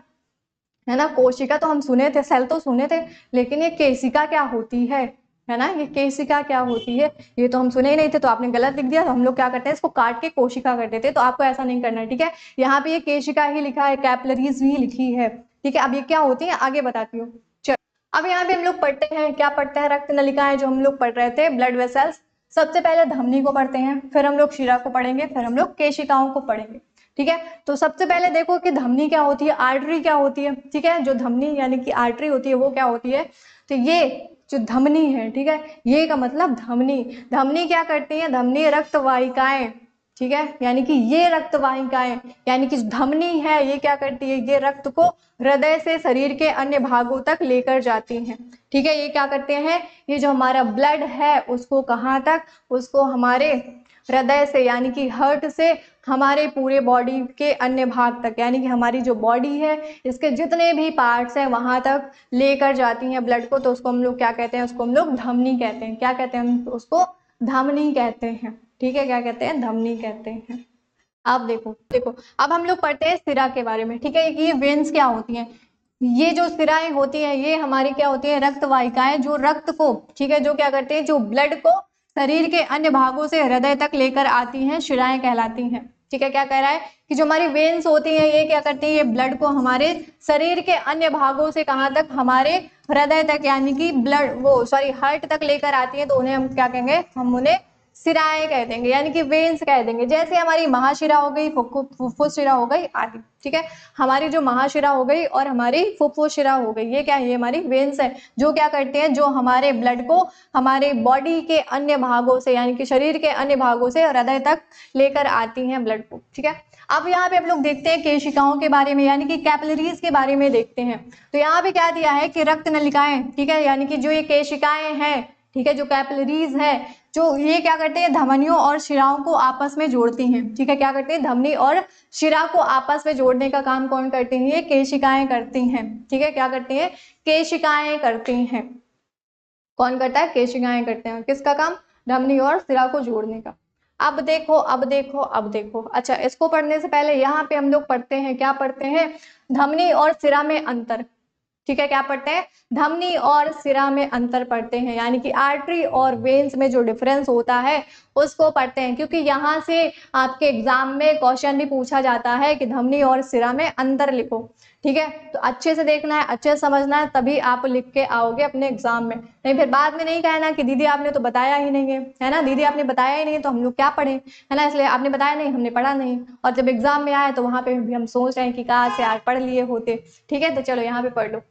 है ना, कोशिका तो हम सुने थे, सेल तो सुने थे, लेकिन ये केशिका क्या होती है ना, ये केशिका क्या होती है ये तो हम सुने ही नहीं थे, तो आपने गलत लिख दिया। तो हम लोग क्या करते हैं, इसको काट के कोशिका कर देते हैं, तो आपको ऐसा नहीं करना है। ठीक है, यहाँ पे ये केशिका ही लिखा है, कैपिलरीज भी लिखी है। ठीक है, अब ये क्या होती है आगे बताती हूँ। चलो, अब यहाँ पे हम लोग पढ़ते हैं, क्या पढ़ते हैं, रक्त नलिकाएं जो हम लोग पढ़ रहे थे, ब्लड वेसल्स। सबसे पहले धमनी को पढ़ते हैं, फिर हम लोग शिरा को पढ़ेंगे, फिर हम लोग केशिकाओं को पढ़ेंगे। ठीक है, तो सबसे पहले देखो कि धमनी क्या होती है, आर्टरी क्या होती है। ठीक है, जो धमनी यानी कि आर्टरी होती है वो क्या होती है, तो ये जो धमनी है, ठीक है, ये का मतलब धमनी, धमनी क्या करती है, धमनी रक्त वाहिकाएं, ठीक है, यानी कि ये रक्त वाहिकाएं यानी कि धमनी है, ये क्या करती है, ये रक्त को हृदय से शरीर के अन्य भागों तक लेकर जाती हैं। ठीक है, ये क्या करते हैं, ये जो हमारा ब्लड है उसको कहाँ तक, उसको हमारे हृदय से यानी कि हार्ट से हमारे पूरे बॉडी के अन्य भाग तक, यानी कि हमारी जो बॉडी है इसके जितने भी पार्ट्स हैं वहां तक लेकर जाती हैं ब्लड को। तो उसको हम लोग क्या कहते हैं, उसको हम लोग धमनी कहते हैं। क्या कहते हैं हम उसको, धमनी कहते हैं। ठीक है, क्या कहते हैं, धमनी कहते हैं। अब देखो देखो, अब हम लोग पढ़ते हैं सिरा के बारे में। ठीक है, ये वेन्स क्या होती हैं, ये जो सिराएं होती हैं ये हमारी क्या होती है, रक्त वाहिकाएं, जो रक्त को, ठीक है, जो क्या करते हैं, जो ब्लड को शरीर के अन्य भागों से हृदय तक लेकर आती हैं, शिराएं कहलाती हैं। ठीक है, क्या कह रहा है कि जो हमारी वेन्स होती हैं ये क्या करती हैं, ये ब्लड को हमारे शरीर के अन्य भागों से कहाँ तक, हमारे हृदय तक यानी कि हार्ट तक लेकर आती है, तो उन्हें हम क्या कहेंगे, हम उन्हें सिराएं कह देंगे यानी कि वेन्स कह देंगे। जैसे हमारी महाशिरा हो गई, फुफ्फुस शिरा हो गई आदि। ठीक है, हमारी जो महाशिरा हो गई और हमारी फुफ्फुस शिरा हो गई, ये क्या है, ये हमारी वेन्स है, जो क्या करते हैं, जो हमारे ब्लड को हमारे बॉडी के अन्य भागों से यानी कि शरीर के अन्य भागों से हृदय तक लेकर आती हैं ब्लड को। ठीक है, अब यहाँ पे हम लोग देखते हैं केशिकाओं के बारे में यानी कि कैपिलरीज के बारे में देखते हैं। तो यहाँ पे क्या दिया है कि रक्त नलिकाएं, ठीक है, यानी कि जो ये केशिकाएं हैं, ठीक है, जो कैपिलरीज है, जो ये क्या करते हैं, धमनियों और शिराओं को आपस में जोड़ती हैं। ठीक है, क्या करते हैं, धमनी और शिरा को आपस में जोड़ने का काम कौन करती है, ये केशिकाएं करती हैं। ठीक है, क्या करती हैं, केशिकाएं करती हैं। कौन करता है, केशिकाएं करते हैं। किसका काम, धमनी और शिरा को जोड़ने का। अब देखो अब देखो अब देखो, अच्छा, इसको पढ़ने से पहले यहाँ पे हम लोग पढ़ते हैं, क्या पढ़ते हैं, धमनी और शिरा में अंतर। ठीक है, क्या पढ़ते हैं, धमनी और सिरा में अंतर पढ़ते हैं, यानी कि आर्टरी और वेन्स में जो डिफरेंस होता है उसको पढ़ते हैं, क्योंकि यहाँ से आपके एग्जाम में क्वेश्चन भी पूछा जाता है कि धमनी और सिरा में अंतर लिखो। ठीक है, तो अच्छे से देखना है, अच्छे से समझना है, तभी आप लिख के आओगे अपने एग्जाम में। नहीं फिर बाद में नहीं कहना कि दीदी आपने तो बताया ही नहीं है ना, दीदी आपने बताया ही नहीं तो हम लोग क्या पढ़े, है ना, इसलिए आपने बताया नहीं, हमने पढ़ा नहीं, और जब एग्जाम में आए तो वहां पे भी हम सोच रहे हैं कि कहाँ से आज पढ़ लिए होते। ठीक है, तो चलो यहाँ पे पढ़ लो।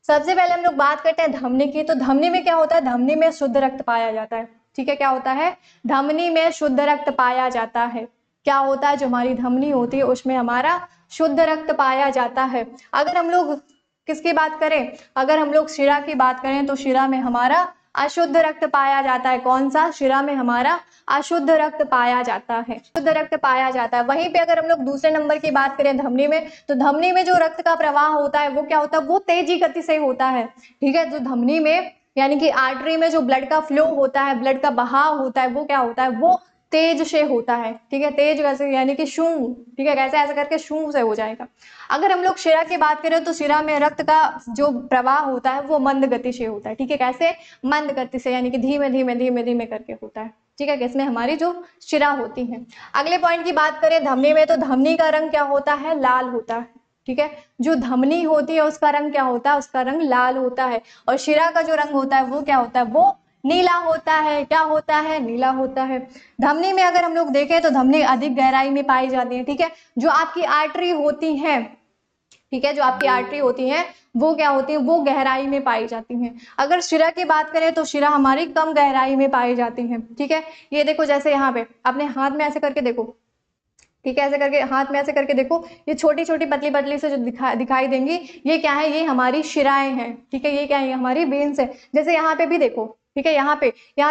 सबसे पहले हम लोग बात करते हैं धमनी की। तो धमनी में क्या होता है, धमनी में शुद्ध रक्त पाया जाता है। ठीक है, क्या होता है, धमनी में शुद्ध रक्त पाया जाता है। क्या होता है, जो हमारी धमनी होती है उसमें हमारा शुद्ध रक्त पाया जाता है। अगर हम लोग किसकी बात करें, अगर हम लोग शिरा की बात करें तो शिरा में हमारा अशुद्ध रक्त पाया जाता है। कौन सा, शिरा में हमारा अशुद्ध रक्त पाया जाता है, शुद्ध रक्त पाया जाता है। वहीं पे अगर हम लोग दूसरे नंबर की बात करें धमनी में, तो धमनी में जो रक्त का प्रवाह होता है वो क्या होता है, वो तेजी गति से होता है। ठीक है, जो धमनी में यानी कि आर्टरी में जो ब्लड का फ्लो होता है, ब्लड का बहाव होता है, वो क्या होता है, वो तेज से होता है। ठीक है, तेज कैसे, यानी कि शू, ठीक है, कैसे ऐसे करके शू से हो जाएगा। अगर हम लोग शिरा की बात करें तो शिरा में रक्त का जो प्रवाह होता है वो मंद गति से होता है। ठीक है, कैसे, मंद गति से, यानी कि धीमे धीमे धीमे धीमे करके होता है। ठीक है, किसमें, हमारी जो शिरा होती है। अगले पॉइंट की बात करें धमनी में, तो धमनी का रंग क्या होता है, लाल होता है। ठीक है, जो धमनी होती है उसका रंग क्या होता है, उसका रंग लाल होता है। और शिरा का जो रंग होता है वो क्या होता है, वो नीला होता है। क्या होता है, नीला होता है। धमनी में अगर हम लोग देखें तो धमनी अधिक गहराई में पाई जाती है। ठीक है, जो आपकी आर्टरी होती है, ठीक है, जो आपकी आर्टरी होती है वो क्या होती है, वो गहराई में पाई जाती हैं। अगर शिरा की बात करें तो शिरा हमारी कम गहराई में पाई जाती हैं। ठीक है, ये देखो जैसे यहाँ पे अपने हाथ में ऐसे करके देखो, ठीक है, ऐसे करके हाथ में ऐसे करके देखो, ये छोटी छोटी पतली पतली से जो दिखाई देंगी, ये क्या है, ये हमारी शिराएं हैं। ठीक है, ये क्या है, ये हमारी वेन्स है। जैसे यहाँ पे भी देखो, ठीक है, यहाँ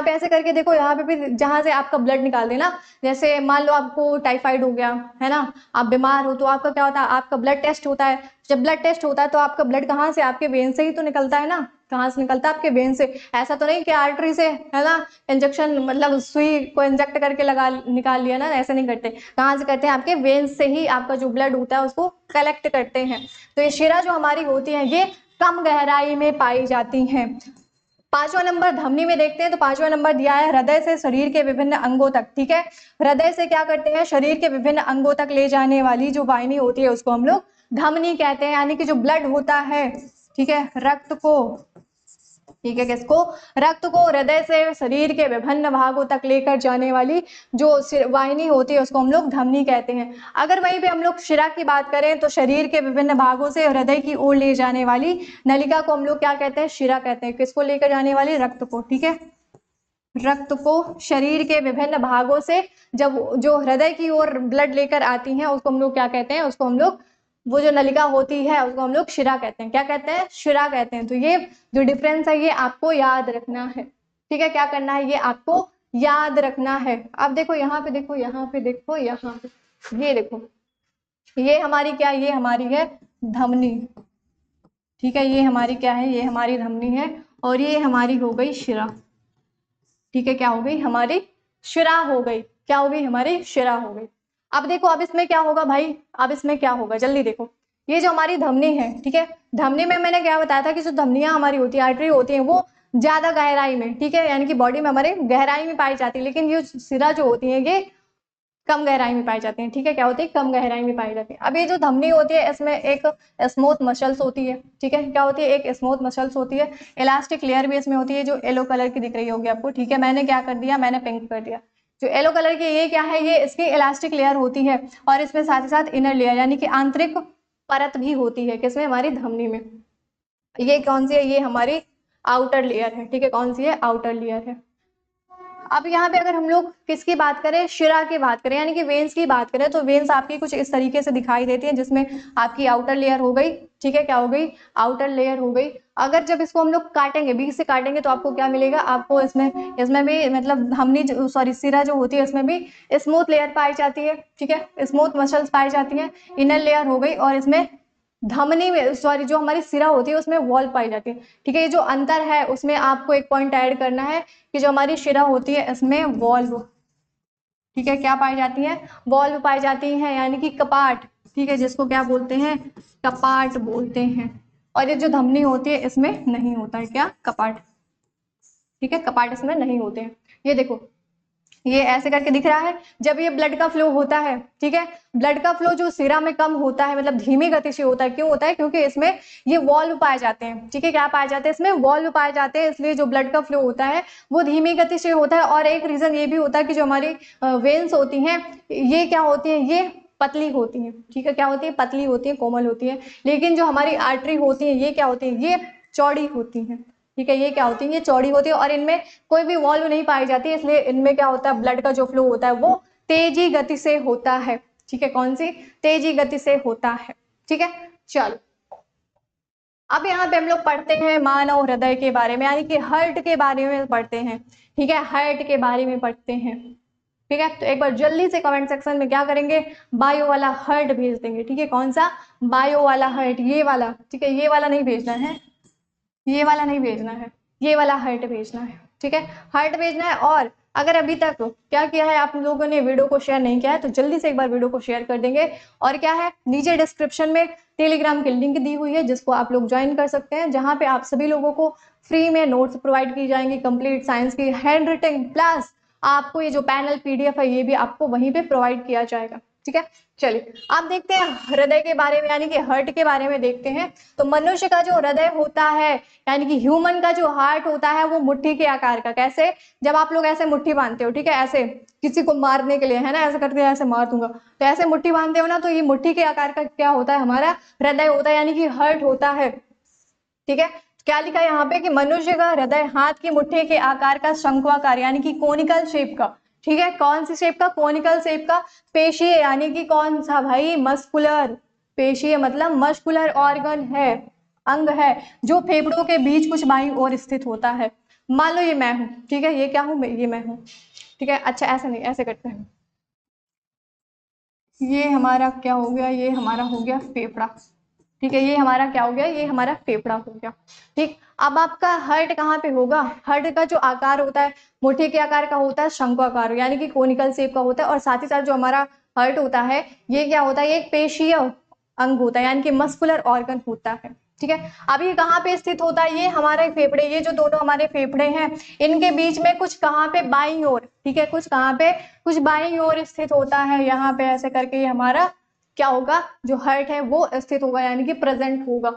पे ऐसे करके देखो, यहाँ पे भी जहां से आपका ब्लड निकाल देना। जैसे मान लो आपको टाइफाइड हो गया है ना, आप बीमार हो, तो आपका क्या होता है, आपका ब्लड टेस्ट होता है। जब ब्लड टेस्ट होता है तो आपका ब्लड कहाँ से, आपके वेन से ही तो निकलता है ना। कहाँ से निकलता है, आपके वेन से। ऐसा तो नहीं कि आर्टरी से, है ना, इंजेक्शन मतलब सुई को इंजेक्ट करके लगा निकाल लिया ना, ऐसे नहीं करते। कहाँ से करते हैं, आपके वेन से ही आपका जो ब्लड होता है उसको कलेक्ट करते हैं। तो ये शिरा जो हमारी होती है ये कम गहराई में पाई जाती हैं। पांचवा नंबर धमनी में देखते हैं, तो पांचवा नंबर दिया है हृदय से शरीर के विभिन्न अंगों तक। ठीक है, हृदय से क्या करते हैं, शरीर के विभिन्न अंगों तक ले जाने वाली जो वाहिनी होती है उसको हम लोग धमनी कहते हैं। यानी कि जो ब्लड होता है, ठीक है, रक्त को, ठीक है, किसको, रक्त को हृदय से शरीर के विभिन्न भागों तक लेकर जाने वाली जो वाहिनी होती है उसको हम लोग धमनी कहते हैं। अगर वहीं पे हम लोग शिरा की बात करें तो शरीर के विभिन्न भागों से हृदय की ओर ले जाने वाली नलिका को हम लोग क्या कहते हैं, शिरा कहते हैं। किसको लेकर जाने वाली, रक्त को। ठीक है, रक्त को शरीर के विभिन्न भागों से जब जो हृदय की ओर ब्लड लेकर आती हैं उसको हम लोग क्या कहते हैं, उसको हम लोग, वो जो नलिका होती है उसको हम लोग शिरा कहते हैं। क्या कहते हैं, शिरा कहते हैं। तो ये जो डिफरेंस है ये आपको याद रखना है। ठीक है, क्या करना है, ये आपको याद रखना है। अब देखो यहाँ पे देखो, यहाँ पे देखो, यहाँ पे ये देखो, ये हमारी क्या, ये हमारी है धमनी। ठीक है, ये हमारी क्या है, ये हमारी धमनी है। और ये हमारी हो गई शिरा। ठीक है, क्या हो गई, हमारी शिरा हो गई। क्या हो गई, हमारी शिरा हो गई। अब देखो, अब इसमें क्या होगा भाई, अब इसमें क्या होगा, जल्दी देखो। ये जो हमारी धमनी है, ठीक है, धमनी में मैंने क्या बताया था कि जो धमनियां हमारी होती है, आर्टरी होती है, वो ज्यादा गहराई में, ठीक है, यानी कि बॉडी में हमारे गहराई में पाई जाती है। लेकिन ये शिरा जो होती है ये कम गहराई में पाई जाती हैं। ठीक है, क्या होती है, कम गहराई में पाई जाती है। अब ये जो धमनी होती है इसमें एक स्मूथ मसल्स होती है। ठीक है, क्या होती है, एक स्मूथ मसल्स होती है। इलास्टिक लेयर भी इसमें होती है जो येलो कलर की दिख रही होगी आपको। ठीक है, मैंने क्या कर दिया, मैंने पिंक कर दिया। जो येलो कलर की ये क्या है, ये इसकी इलास्टिक लेयर होती है। और इसमें साथ ही साथ इनर लेयर यानी कि आंतरिक परत भी होती है। किसमें, हमारी धमनी में। ये कौन सी है, ये हमारी आउटर लेयर है। ठीक है, कौन सी है, आउटर लेयर है। अब यहाँ पे अगर हम लोग किसकी बात करें, शिरा की बात करें, यानी कि वेन्स की बात करें, तो वेन्स आपकी कुछ इस तरीके से दिखाई देती है, जिसमें आपकी आउटर लेयर हो गई। ठीक है, क्या हो गई, आउटर लेयर हो गई। अगर जब इसको हम लोग काटेंगे, बीच से काटेंगे, तो आपको क्या मिलेगा, आपको इसमें इसमें भी मतलब हमनी सॉरी शिरा जो होती है इसमें भी स्मूथ लेयर पाई जाती है। ठीक है, स्मूथ मसल्स पाई जाती है, इनर लेयर हो गई। और इसमें धमनी में सॉरी जो हमारी सिरा होती है उसमें वॉल पाई जाती है। ठीक है, ये जो अंतर है उसमें आपको एक पॉइंट ऐड करना है कि जो हमारी शिरा होती है इसमें वॉल्व, ठीक है, क्या पाई जाती है, वॉल्व पाई जाती है, यानी कि कपाट। ठीक है, जिसको क्या बोलते हैं, कपाट बोलते हैं। और ये जो धमनी होती है इसमें नहीं होता है, क्या, कपाट। ठीक है, कपाट इसमें नहीं होते हैं। ये देखो, ये ऐसे करके दिख रहा है। जब ये ब्लड का फ्लो होता है, ठीक है, ब्लड का फ्लो जो सिरा में कम होता है, मतलब धीमी गति से होता है। क्यों होता है, क्योंकि इसमें ये वॉल्व पाए जाते हैं। ठीक है, क्या पाए जाते हैं, इसमें वॉल्व पाए जाते हैं, इसलिए जो ब्लड का फ्लो होता है वो धीमी गति से होता है। और एक रीजन ये भी होता है कि जो हमारी वेन्स होती हैं ये क्या होती है, ये पतली होती है। ठीक है, क्या होती है, पतली होती है, कोमल होती है। लेकिन जो हमारी आर्टरी होती है ये क्या होती है, ये चौड़ी होती है। ठीक है, ये क्या होती है, ये चौड़ी होती है। और इनमें कोई भी वॉल्व नहीं पाई जाती, इसलिए इनमें क्या होता है, ब्लड का जो फ्लो होता है वो तेजी गति से होता है। ठीक है, कौन सी, तेजी गति से होता है। ठीक है, चलो। अब यहाँ पे हम लोग पढ़ते हैं मानव हृदय के बारे में, यानी कि हार्ट के बारे में पढ़ते हैं। ठीक है, हार्ट के बारे में पढ़ते हैं। ठीक है, तो एक बार जल्दी से कमेंट सेक्शन में क्या करेंगे, बायो वाला हार्ट भेज देंगे। ठीक है, कौन सा, बायो वाला हार्ट, ये वाला। ठीक है, ये वाला नहीं भेजना है, ये वाला नहीं भेजना है, ये वाला हार्ट भेजना है। ठीक है, हार्ट भेजना है। और अगर अभी तक क्या किया है आप लोगों ने, वीडियो को शेयर नहीं किया है, तो जल्दी से एक बार वीडियो को शेयर कर देंगे। और क्या है, नीचे डिस्क्रिप्शन में टेलीग्राम की लिंक दी हुई है, जिसको आप लोग ज्वाइन कर सकते हैं, जहां पे आप सभी लोगों को फ्री में नोट्स प्रोवाइड की जाएंगी, कंप्लीट साइंस की हैंड रिटन, प्लस आपको ये जो पैनल पीडीएफ है ये भी आपको वहीं पे प्रोवाइड किया जाएगा। ठीक है, चलिए आप देखते हैं हृदय के बारे में, यानी कि हार्ट के बारे में देखते हैं। तो मनुष्य का जो हृदय होता है, यानी कि ह्यूमन का जो हार्ट होता है, वो मुट्ठी के आकार का। कैसे, जब आप लोग ऐसे मुट्ठी बांधते हो, ठीक है, ऐसे किसी को मारने के लिए, है ना, ऐसे करके ऐसे मार दूंगा, तो ऐसे मुट्ठी बांधते हो ना, तो ये मुट्ठी के आकार का क्या होता है, हमारा हृदय होता है, यानी कि हार्ट होता है। ठीक है, क्या लिखा है यहाँ पे कि मनुष्य का हृदय हाथ की मुट्ठी के आकार का, शंक्वाकार यानी कि कोनिकल शेप का। ठीक है, कौन सी शेप का, कोनिकल शेप का। पेशीय यानी कि कौन सा भाई, मस्कुलर। पेशीय मतलब मस्कुलर ऑर्गन है, अंग है, जो फेफड़ों के बीच कुछ बाईं ओर स्थित होता है। मान लो ये मैं हूं, ठीक है, ये क्या हूं मैं, ये मैं हूं। ठीक है, अच्छा ऐसा नहीं, ऐसे करते हैं, ये हमारा क्या हो गया, ये हमारा हो गया फेफड़ा। ठीक है, ये हमारा क्या हो गया, ये हमारा फेफड़ा हो गया। ठीक, अब आपका हार्ट कहाँ पे होगा, हार्ट का जो आकार होता है मुट्ठी के आकार का होता है, शंक्वाकार यानी कि कोनिकल शेप का होता है। और साथ ही साथ जो हमारा हार्ट होता है ये क्या होता है, ये एक पेशीय अंग होता है, यानी कि मस्कुलर ऑर्गन होता है। ठीक है, अब ये कहाँ पे स्थित होता है, ये हमारे फेफड़े, ये जो दोनों हमारे फेफड़े हैं, इनके बीच में कुछ कहाँ पे, बाईं ओर। ठीक है, कुछ कहाँ पे, कुछ बाईं ओर स्थित होता है, यहाँ पे ऐसे करके ये हमारा क्या होगा, जो हार्ट है वो स्थित होगा, यानी कि प्रेजेंट होगा।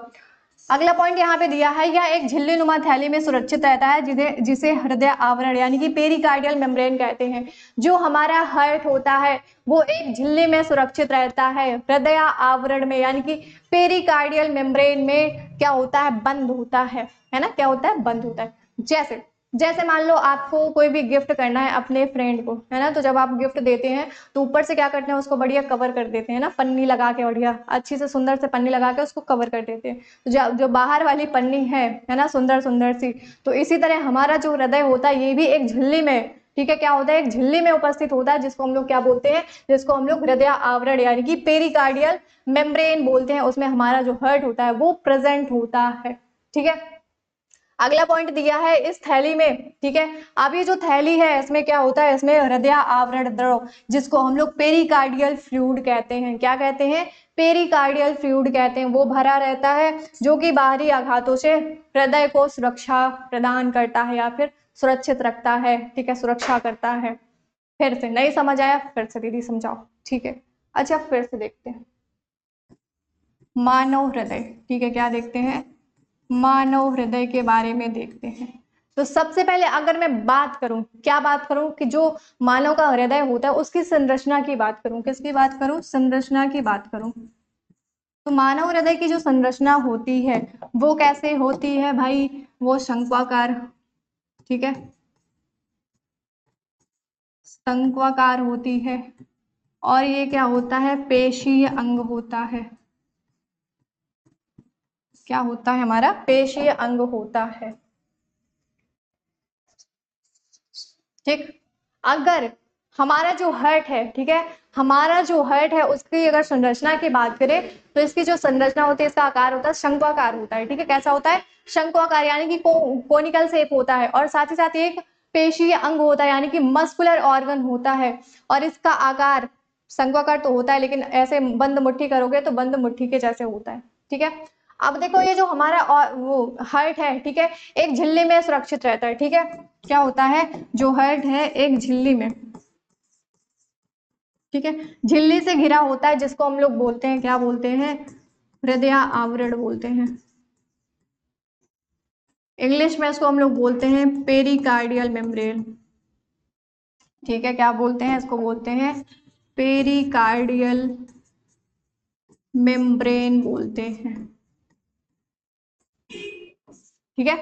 अगला पॉइंट यहाँ पे दिया है, यह एक झिल्ली नुमा थैली में सुरक्षित रहता है, जिसे हृदय आवरण यानी कि पेरिकार्डियल मेम्ब्रेन कहते हैं। जो हमारा हार्ट होता है वो एक झिल्ली में सुरक्षित रहता है, हृदय आवरण में, यानी कि पेरिकार्डियल मेम्ब्रेन में क्या होता है, बंद होता है ना, क्या होता है, बंद होता है। जैसे जैसे मान लो आपको कोई भी गिफ्ट करना है अपने फ्रेंड को, है ना, तो जब आप गिफ्ट देते हैं तो ऊपर से क्या करते हैं, उसको बढ़िया कवर कर देते हैं ना, पन्नी लगा के, बढ़िया अच्छी से सुंदर से पन्नी लगा के उसको कवर कर देते हैं। तो जो बाहर वाली पन्नी है ना, सुंदर सुंदर सी, तो इसी तरह हमारा जो हृदय होता है ये भी एक झिल्ली में, ठीक है, क्या होता है, एक झिल्ली में उपस्थित होता है, जिसको हम लोग क्या बोलते हैं, जिसको हम लोग हृदय आवरण यानी कि पेरिकार्डियल मेम्ब्रेन बोलते हैं। उसमें हमारा जो हार्ट होता है वो प्रेजेंट होता है। ठीक है, अगला पॉइंट दिया है इस थैली में। ठीक है, अब ये जो थैली है इसमें क्या होता है, इसमें हृदय आवरण द्रव, जिसको हम लोग पेरिकार्डियल फ्लूइड कहते हैं, क्या कहते हैं, पेरिकार्डियल फ्लूइड कहते हैं, वो भरा रहता है, जो कि बाहरी आघातों से हृदय को सुरक्षा प्रदान करता है या फिर सुरक्षित रखता है। ठीक है, सुरक्षा करता है। फिर से नहीं समझ आया, फिर से दीदी समझाओ। ठीक है, अच्छा फिर से देखते हैं मानव हृदय। ठीक है, क्या देखते हैं, मानव हृदय के बारे में देखते हैं। तो सबसे पहले अगर मैं बात करूं, क्या बात करूं, कि जो मानव का हृदय होता है उसकी संरचना की बात करूं, किसकी बात करूं, संरचना की बात करूं। तो मानव हृदय की जो संरचना होती है वो कैसे होती है भाई, वो शंक्वाकार। ठीक है, शंक्वाकार होती है। और ये क्या होता है, पेशीय अंग होता है। क्या होता है, हमारा पेशीय अंग होता है। ठीक, अगर हमारा जो हार्ट है, ठीक है, हमारा जो हार्ट है उसकी अगर संरचना की बात करें तो इसकी जो संरचना होती है, इसका आकार होता है शंक्वाकार होता है। ठीक है, कैसा होता है, शंक्वाकार यानी कि कोनिकल शेप होता है। और साथ ही साथ एक पेशीय अंग होता है, यानी कि मस्कुलर ऑर्गन होता है। और इसका आकार शंक्वाकार तो होता है, लेकिन ऐसे बंद मुट्ठी करोगे तो बंद मुट्ठी के जैसे होता है। ठीक है, अब देखो ये जो हमारा वो हार्ट है, ठीक है, एक झिल्ली में सुरक्षित रहता है। ठीक है, क्या होता है, जो हार्ट है एक झिल्ली में, ठीक है, झिल्ली से घिरा होता है, जिसको हम लोग बोलते हैं, क्या बोलते हैं, हृदय आवरण बोलते हैं। इंग्लिश में इसको हम लोग बोलते हैं पेरिकार्डियल मेम्ब्रेन। ठीक है, क्या बोलते हैं, इसको बोलते हैं पेरिकार्डियल मेम्ब्रेन बोलते हैं। ठीक है,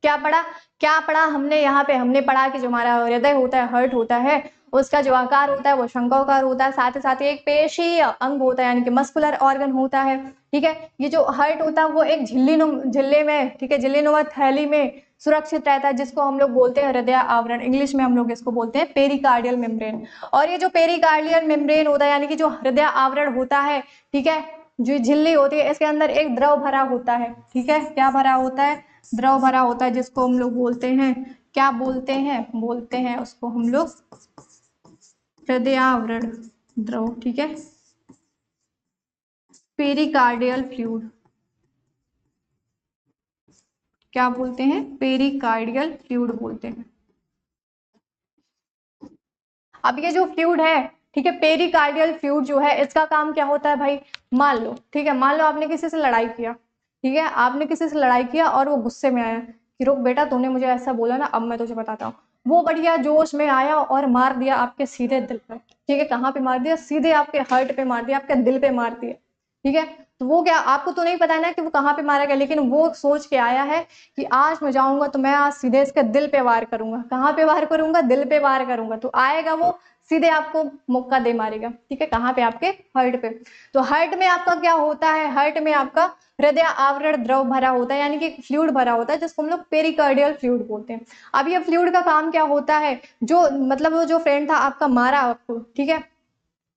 क्या पढ़ा, क्या पढ़ा हमने यहाँ पे, हमने पढ़ा कि जो हमारा हृदय होता है, हार्ट होता है, उसका जो आकार होता है वो शंक्वाकार होता है, साथ ही साथ एक पेशीय अंग होता है यानी कि मस्कुलर ऑर्गन होता है। ठीक है, ये जो हार्ट होता है वो एक झिल्ली में, ठीक है, झिल्लीनुमा थैली में सुरक्षित रहता है, जिसको हम लोग बोलते हैं हृदय आवरण, इंग्लिश में हम लोग इसको बोलते हैं पेरिकार्डियल मेम्ब्रेन। और ये जो पेरिकार्डियल मेम्ब्रेन होता है यानी कि जो हृदय आवरण होता है, ठीक है, जो झिल्ली होती है इसके अंदर एक द्रव भरा होता है। ठीक है, क्या भरा होता है? द्रव भरा होता है, जिसको हम लोग बोलते हैं, क्या बोलते हैं? बोलते हैं उसको हम लोग हृदय आवरण द्रव। ठीक है, पेरिकार्डियल फ्लूइड, क्या बोलते हैं? पेरिकार्डियल फ्लूइड बोलते हैं। अब ये जो फ्लूइड है, ठीक है, पेरिकार्डियल फ्लूइड जो है इसका काम क्या होता है भाई? मान लो, ठीक है, मान लो आपने किसी से लड़ाई किया, ठीक है, आपने किसी से लड़ाई किया और वो गुस्से में आया कि रुक बेटा, तूने मुझे ऐसा बोला ना, अब मैं तुझे बताता हूँ। वो बढ़िया जोश में आया और मार दिया आपके सीधे दिल पर। ठीक है, कहाँ पे मार दिया? सीधे आपके हार्ट पे मार दिया, आपके दिल पे मार दिया। ठीक है, तो वो क्या, आपको तो नहीं पता है ना कि वो कहाँ पे मारा गया, लेकिन वो सोच के आया है कि आज मैं जाऊंगा तो मैं आज सीधे इसके दिल पे वार करूंगा। कहाँ पे वार करूंगा? दिल पे वार करूंगा। तो आएगा वो सीधे आपको मुक्का दे मारेगा। ठीक है, कहाँ पे? आपके हार्ट पे। तो हार्ट में आपका क्या होता है? हार्ट में आपका हृदय आवरण द्रव भरा होता है, यानी कि फ्लूइड भरा होता है, जिसको हम लोग पेरिकार्डियल फ्लूइड बोलते हैं। अब ये फ्लूइड का काम क्या होता है? जो मतलब वो जो फ्रेंड था आपका, मारा आपको, ठीक है,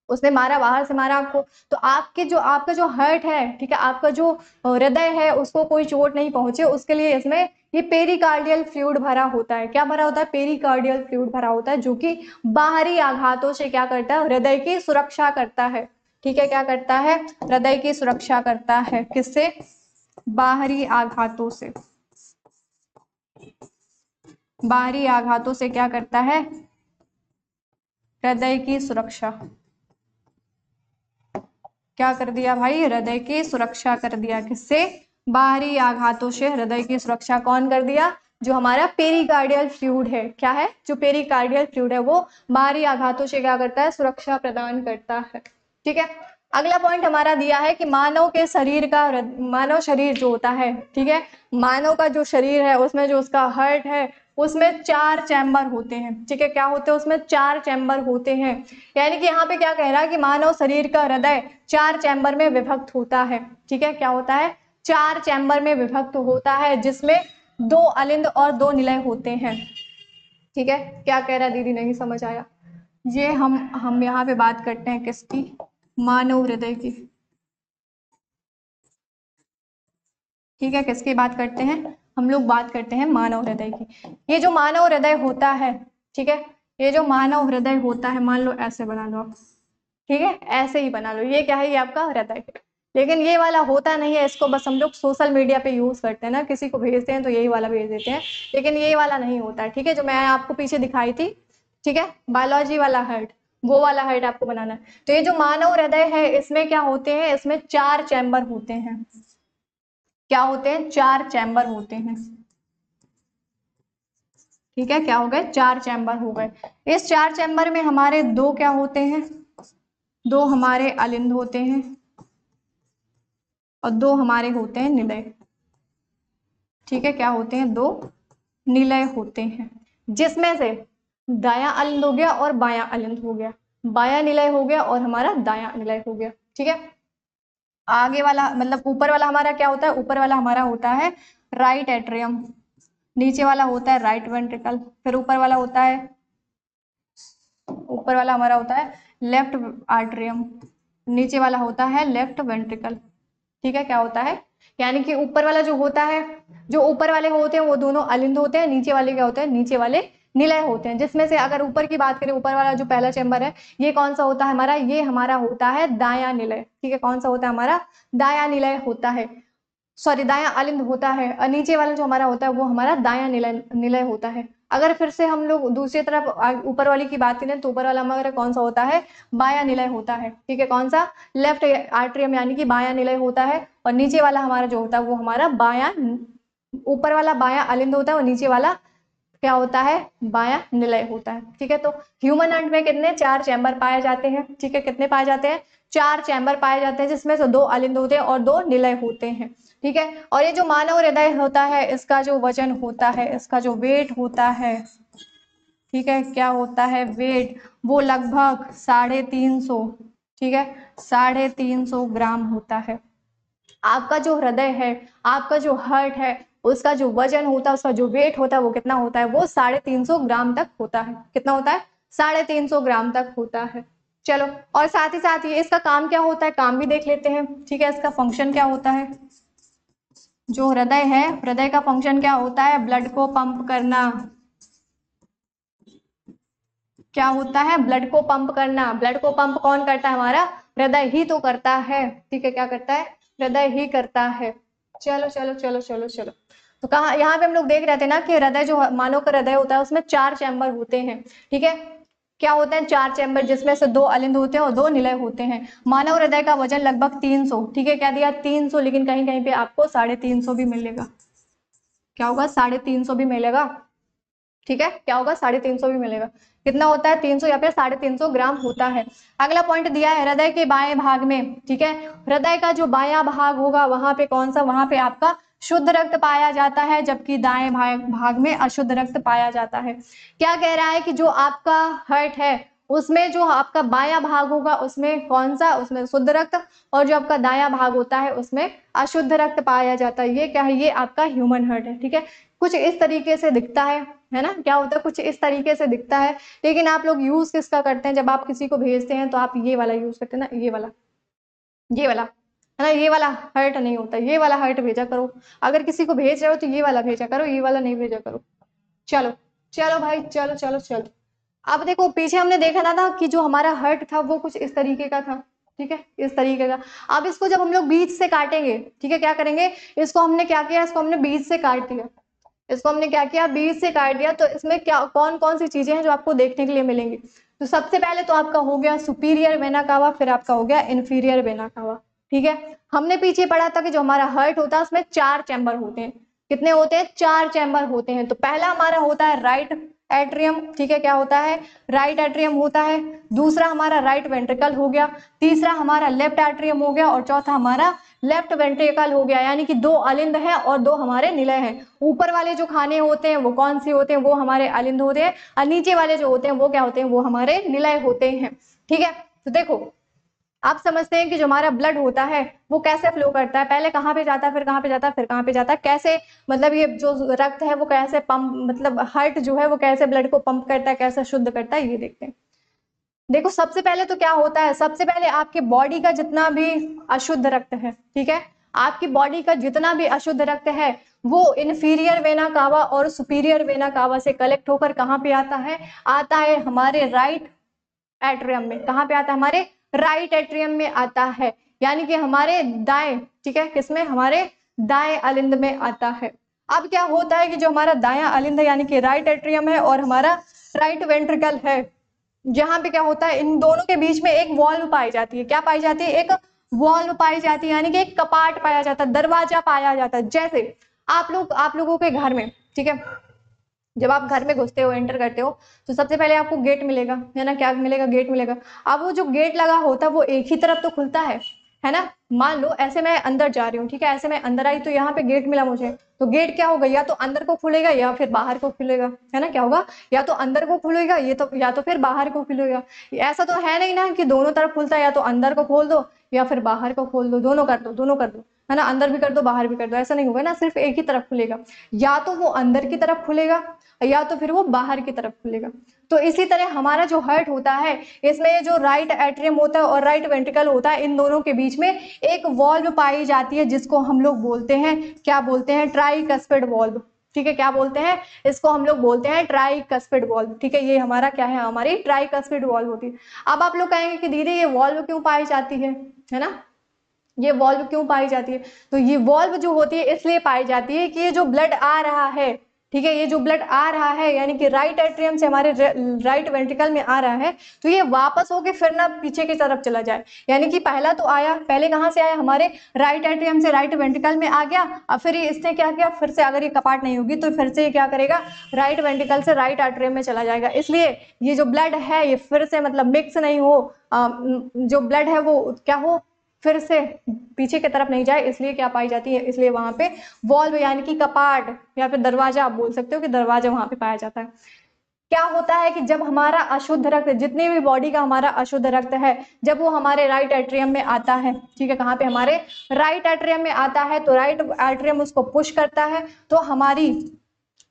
उसने मारा, बाहर से मारा आपको, तो आपका जो हार्ट है, ठीक है, आपका जो हृदय है, उसको कोई चोट नहीं पहुंचे, उसके लिए इसमें ये पेरिकार्डियल फ्लूइड भरा होता है। क्या भरा होता है? पेरिकार्डियल फ्लूइड भरा होता है, जो कि बाहरी आघातों से क्या करता है? हृदय की सुरक्षा करता है। ठीक है, क्या करता है? हृदय की सुरक्षा करता है। किससे? बाहरी आघातों से। बाहरी आघातों से क्या करता है? हृदय की सुरक्षा। क्या कर दिया भाई? हृदय की सुरक्षा कर दिया। किससे? बाहरी आघातों से हृदय की सुरक्षा कौन कर दिया? जो हमारा पेरिकार्डियल फ्लूइड है। क्या है? जो पेरिकार्डियल फ्लूइड है वो बाहरी आघातों से क्या करता है? सुरक्षा प्रदान करता है। ठीक है, अगला पॉइंट हमारा दिया है कि मानव के शरीर का, मानव शरीर जो होता है, ठीक है, मानव का जो शरीर है उसमें जो उसका हार्ट है उसमें 4 चैम्बर होते हैं। ठीक है, क्या होते हैं? उसमें 4 चैम्बर होते हैं। यानी कि यहाँ पे क्या कह रहा है कि मानव शरीर का हृदय 4 चैम्बर में विभक्त होता है। ठीक है, क्या होता है? 4 चैम्बर में विभक्त होता है, जिसमें 2 अलिंद और 2 निलय होते हैं। ठीक है, क्या कह रहा है दीदी? नहीं समझ आया? ये हम यहाँ पे बात करते हैं किसकी? मानव हृदय की। ठीक है, किसकी बात करते हैं? हम लोग बात करते हैं मानव हृदय की। ये जो मानव हृदय होता है, ठीक है, ये जो मानव हृदय होता है, मान लो ऐसे बना लो आप, ठीक है, ऐसे ही बना लो। ये क्या है? ये आपका हृदय है। लेकिन ये वाला होता नहीं है, इसको बस हम लोग सोशल मीडिया पे यूज करते हैं ना, किसी को भेजते हैं तो यही वाला भेज देते हैं, लेकिन ये वाला नहीं होता है। ठीक है, जो मैं आपको पीछे दिखाई थी, ठीक है, बायोलॉजी वाला हार्ट, वो वाला हार्ट आपको बनाना है। तो ये जो मानव हृदय है इसमें क्या होते हैं? इसमें 4 चैम्बर होते हैं। क्या होते हैं? 4 चैम्बर होते हैं। ठीक है, क्या हो गए? 4 चैम्बर हो गए। इस 4 चैम्बर में हमारे 2 क्या होते हैं? 2 हमारे अलिंद होते हैं और 2 हमारे होते हैं निलय। ठीक है, क्या होते हैं? 2 निलय होते हैं, जिसमें से दायां अलिंद हो गया और बायां अलिंद हो गया, बायां निलय हो गया और हमारा दायां निलय हो गया। ठीक है, आगे वाला मतलब ऊपर वाला हमारा क्या होता है? ऊपर वाला हमारा होता है राइट एट्रियम, नीचे वाला होता है राइट वेंट्रिकल, फिर ऊपर वाला हमारा होता है लेफ्ट आर्ट्रियम, नीचे वाला होता है लेफ्ट वेंट्रिकल। ठीक है, क्या होता है? यानी कि ऊपर वाला जो होता है, जो ऊपर वाले होते हैं वो दोनों अलिंद होते हैं, नीचे वाले क्या होते हैं? नीचे वाले निलय होते हैं। जिसमें से अगर ऊपर की बात करें, ऊपर वाला जो पहला चैम्बर है, ये कौन सा होता है हमारा? ये हमारा होता है दायां निलय। ठीक है, कौन सा होता है हमारा? दायां निलय होता है, सॉरी दायां अलिंद होता है। और नीचे वाला जो हमारा होता है वो हमारा दायां निलय निलय होता है। अगर फिर से हम लोग दूसरी तरफ ऊपर वाली की बात करें तो ऊपर वाला हमारा कौन सा होता है? बायां निलय होता है। ठीक है, कौन सा? लेफ्ट आर्ट्रियम यानी कि बायां निलय होता है। और नीचे वाला हमारा जो होता है वो हमारा बायां, ऊपर वाला बायां अलिंद होता है और नीचे वाला क्या होता है? बायां निलय होता है। ठीक है, तो ह्यूमन हार्ट में कितने? 4 चैम्बर पाए जाते हैं। ठीक है, कितने पाए जाते हैं? 4 चैम्बर पाए जाते हैं, जिसमें से 2 अलिंद होते हैं और 2 निलय होते हैं। ठीक है, और ये जो मानव हृदय होता है, इसका जो वजन होता है, इसका जो वेट होता है, ठीक है, क्या होता है वेट, वो लगभग 350, ठीक है, 350 ग्राम होता है। आपका जो हृदय है, आपका जो हार्ट है, उसका जो वजन होता है, उसका जो वेट होता है वो कितना होता है, वो 350 ग्राम तक होता है। कितना होता है? 350 ग्राम तक होता है। चलो, और साथ ही साथ ये इसका काम क्या होता है, काम भी देख लेते हैं। ठीक है, इसका फंक्शन क्या होता है, जो हृदय है, हृदय का फंक्शन क्या होता है, ब्लड को पंप करना। क्या होता है? ब्लड को पंप करना। ब्लड को पंप कौन करता है? हमारा हृदय ही तो करता है। ठीक है, क्या करता है? हृदय ही करता है। चलो चलो चलो चलो चलो, तो कहा यहाँ पे हम लोग देख रहे थे ना कि हृदय, जो मानव का हृदय होता है, उसमें 4 चैम्बर होते हैं। ठीक है, क्या होते हैं? 4 चैम्बर, जिसमें से 2 अलिंद होते हैं और 2 निलय होते हैं। मानव हृदय का वजन लगभग 300, ठीक है, क्या दिया? 300, लेकिन कहीं कहीं पे आपको 350 भी मिलेगा। क्या होगा? 350 भी मिलेगा। ठीक है, क्या होगा? 350 भी मिलेगा। कितना होता है? 300 या फिर 350 ग्राम होता है। अगला पॉइंट दिया है हृदय के बाएं भाग में। ठीक है, हृदय का जो बायां भाग होगा वहां पे कौन सा? वहां पे आपका शुद्ध रक्त पाया जाता है, जबकि दाएं भाग में अशुद्ध रक्त पाया जाता है। क्या कह रहा है कि जो आपका हार्ट है, उसमें जो आपका बायां भाग होगा उसमें कौन सा? उसमें शुद्ध रक्त, और जो आपका दायां भाग होता है उसमें अशुद्ध रक्त पाया जाता है। ये क्या है? ये आपका ह्यूमन हार्ट है। ठीक है, कुछ इस तरीके से दिखता है ना? क्या होता है? कुछ इस तरीके से दिखता है। लेकिन आप लोग यूज किसका करते हैं? जब आप किसी को भेजते हैं तो आप ये वाला यूज करते हैं ना, ये वाला, ये वाला, है ना? ये वाला हर्ट नहीं होता, ये वाला हर्ट भेजा करो। अगर किसी को भेज रहे हो तो ये वाला भेजा करो, ये वाला नहीं भेजा करो। चलो चलो भाई, चलो चलो चलो। अब देखो, पीछे हमने देखा था कि जो हमारा हर्ट था वो कुछ इस तरीके का था। ठीक है, इस तरीके का। अब इसको जब हम लोग बीच से काटेंगे, ठीक है, क्या करेंगे? इसको हमने क्या किया? इसको हमने बीच से काट दिया। इसको हमने क्या किया? बीच से काट दिया। तो इसमें क्या, कौन कौन सी चीजें हैं जो आपको देखने के लिए मिलेंगी? तो सबसे पहले तो आपका हो गया सुपीरियर वेना कावा, फिर आपका हो गया इंफीरियर वेना कावा। ठीक है, हमने पीछे पढ़ा था कि जो हमारा हार्ट होता है उसमें 4 चैम्बर होते हैं। कितने होते हैं? 4 चैम्बर होते हैं। तो पहला हमारा होता है राइट एट्रियम। ठीक है, क्या होता है? राइट एट्रियम होता है। दूसरा हमारा राइट वेंट्रिकल हो गया। तीसरा हमारा लेफ्ट एट्रियम हो गया, और चौथा हमारा लेफ्ट वेंट्रिकल हो गया। यानी कि 2 अलिंद हैं और 2 हमारे निलय हैं। ऊपर वाले जो खाने होते हैं वो कौन से होते हैं? वो हमारे अलिंद होते हैं, और नीचे वाले जो होते हैं वो क्या होते हैं? वो हमारे निलय होते हैं। ठीक है, तो देखो, आप समझते हैं कि जो हमारा ब्लड होता है वो कैसे फ्लो करता है, पहले कहाँ पे जाता है, फिर कहाँ पे जाता है, फिर कहाँ पे जाता है, कैसे, मतलब ये जो रक्त है वो कैसे पंप, मतलब हार्ट जो है वो कैसे ब्लड को पंप करता है, कैसे शुद्ध करता है, ये देखते हैं। देखो, सबसे पहले तो क्या होता है? सबसे पहले आपके बॉडी का जितना भी अशुद्ध रक्त है, ठीक है, आपकी बॉडी का जितना भी अशुद्ध रक्त है, वो इन्फीरियर वेना कावा और सुपीरियर वेना कावा से कलेक्ट होकर कहाँ पे आता है? आता है हमारे राइट एट्रियम में। कहाँ पे आता है? हमारे राइट एट्रियम में आता है, यानी कि हमारे दाएं, ठीक है, किसमें? हमारे दाएं अलिंद में आता है। अब क्या होता है कि जो हमारा दायां अलिंद है, यानी कि राइट एट्रियम है, और हमारा राइट वेंट्रिकल है, जहां पे क्या होता है, इन दोनों के बीच में एक वॉल्व पाई जाती है। क्या पाई जाती है? एक वॉल्व पाई जाती है, यानी कि एक कपाट पाया जाता है, दरवाजा पाया जाता है। जैसे आप लोगों के घर में, ठीक है, जब आप घर में घुसते हो, एंटर करते हो, तो सबसे पहले आपको गेट मिलेगा, है ना? क्या मिलेगा? गेट मिलेगा। अब वो जो गेट लगा होता है वो एक ही तरफ तो खुलता है ना? मान लो ऐसे मैं अंदर जा रही हूँ, ठीक है, ऐसे मैं अंदर आई तो यहाँ पे गेट मिला मुझे, तो गेट क्या होगा? या तो अंदर को खुलेगा या फिर बाहर को खुलेगा, है ना? क्या होगा? या तो अंदर को खुलेगा, ये तो, या तो फिर बाहर को खुलेगा। ऐसा तो है नहीं ना कि दोनों तरफ खुलता है, या तो अंदर को खोल दो या फिर बाहर को खोल दो, दोनों कर दो, दोनों कर दो, है ना? अंदर भी कर दो, बाहर भी कर दो, ऐसा नहीं होगा ना, सिर्फ एक ही तरफ खुलेगा। या तो वो अंदर की तरफ खुलेगा या तो फिर वो बाहर की तरफ खुलेगा। तो इसी तरह हमारा जो हार्ट होता है, इसमें जो राइट एट्रियम होता है और राइट वेंट्रिकल होता है, इन दोनों के बीच में एक वॉल्व पाई जाती है, जिसको हम लोग बोलते हैं, क्या बोलते हैं? Tricuspid valve. ठीक है, क्या बोलते हैं? इसको हम लोग बोलते हैं ट्राइकस्पिड वॉल्व। ठीक है, ये हमारा क्या है? हमारी ट्राइकस्पिड वॉल्व होती है। अब आप लोग कहेंगे कि दीदी ये वॉल्व क्यों पाई जाती है ना? ये वॉल्व क्यों पाई जाती है? तो ये वॉल्व जो होती है इसलिए पाई जाती है कि ये जो ब्लड आ रहा है, ठीक है, ये जो ब्लड आ रहा है, यानी कि राइट एट्रियम से हमारे राइट वेंट्रिकल में आ रहा है, तो ये वापस होके फिर ना पीछे की तरफ चला जाए। यानी कि पहला तो आया, पहले कहाँ से आया? हमारे राइट एट्रियम से राइट वेंट्रिकल में आ गया, और फिर इसने क्या किया? फिर से, अगर ये कपाट नहीं होगी तो फिर से ये क्या करेगा? राइट वेंट्रिकल से राइट एट्रियम में चला जाएगा। इसलिए ये जो ब्लड है ये फिर से, मतलब मिक्स नहीं हो, जो ब्लड है वो क्या हो, फिर से पीछे की तरफ नहीं जाए, इसलिए क्या पाई जाती है? इसलिए वहां पे वॉल्व, यानी कि कपाट या फिर दरवाजा, आप बोल सकते हो कि दरवाजा वहां पे पाया जाता है। क्या होता है कि जब हमारा अशुद्ध रक्त, जितने भी बॉडी का हमारा अशुद्ध रक्त है, जब वो हमारे राइट एट्रियम में आता है, ठीक है, कहाँ पे, हमारे राइट एट्रियम में आता है, तो राइट एट्रियम उसको पुश करता है, तो हमारी,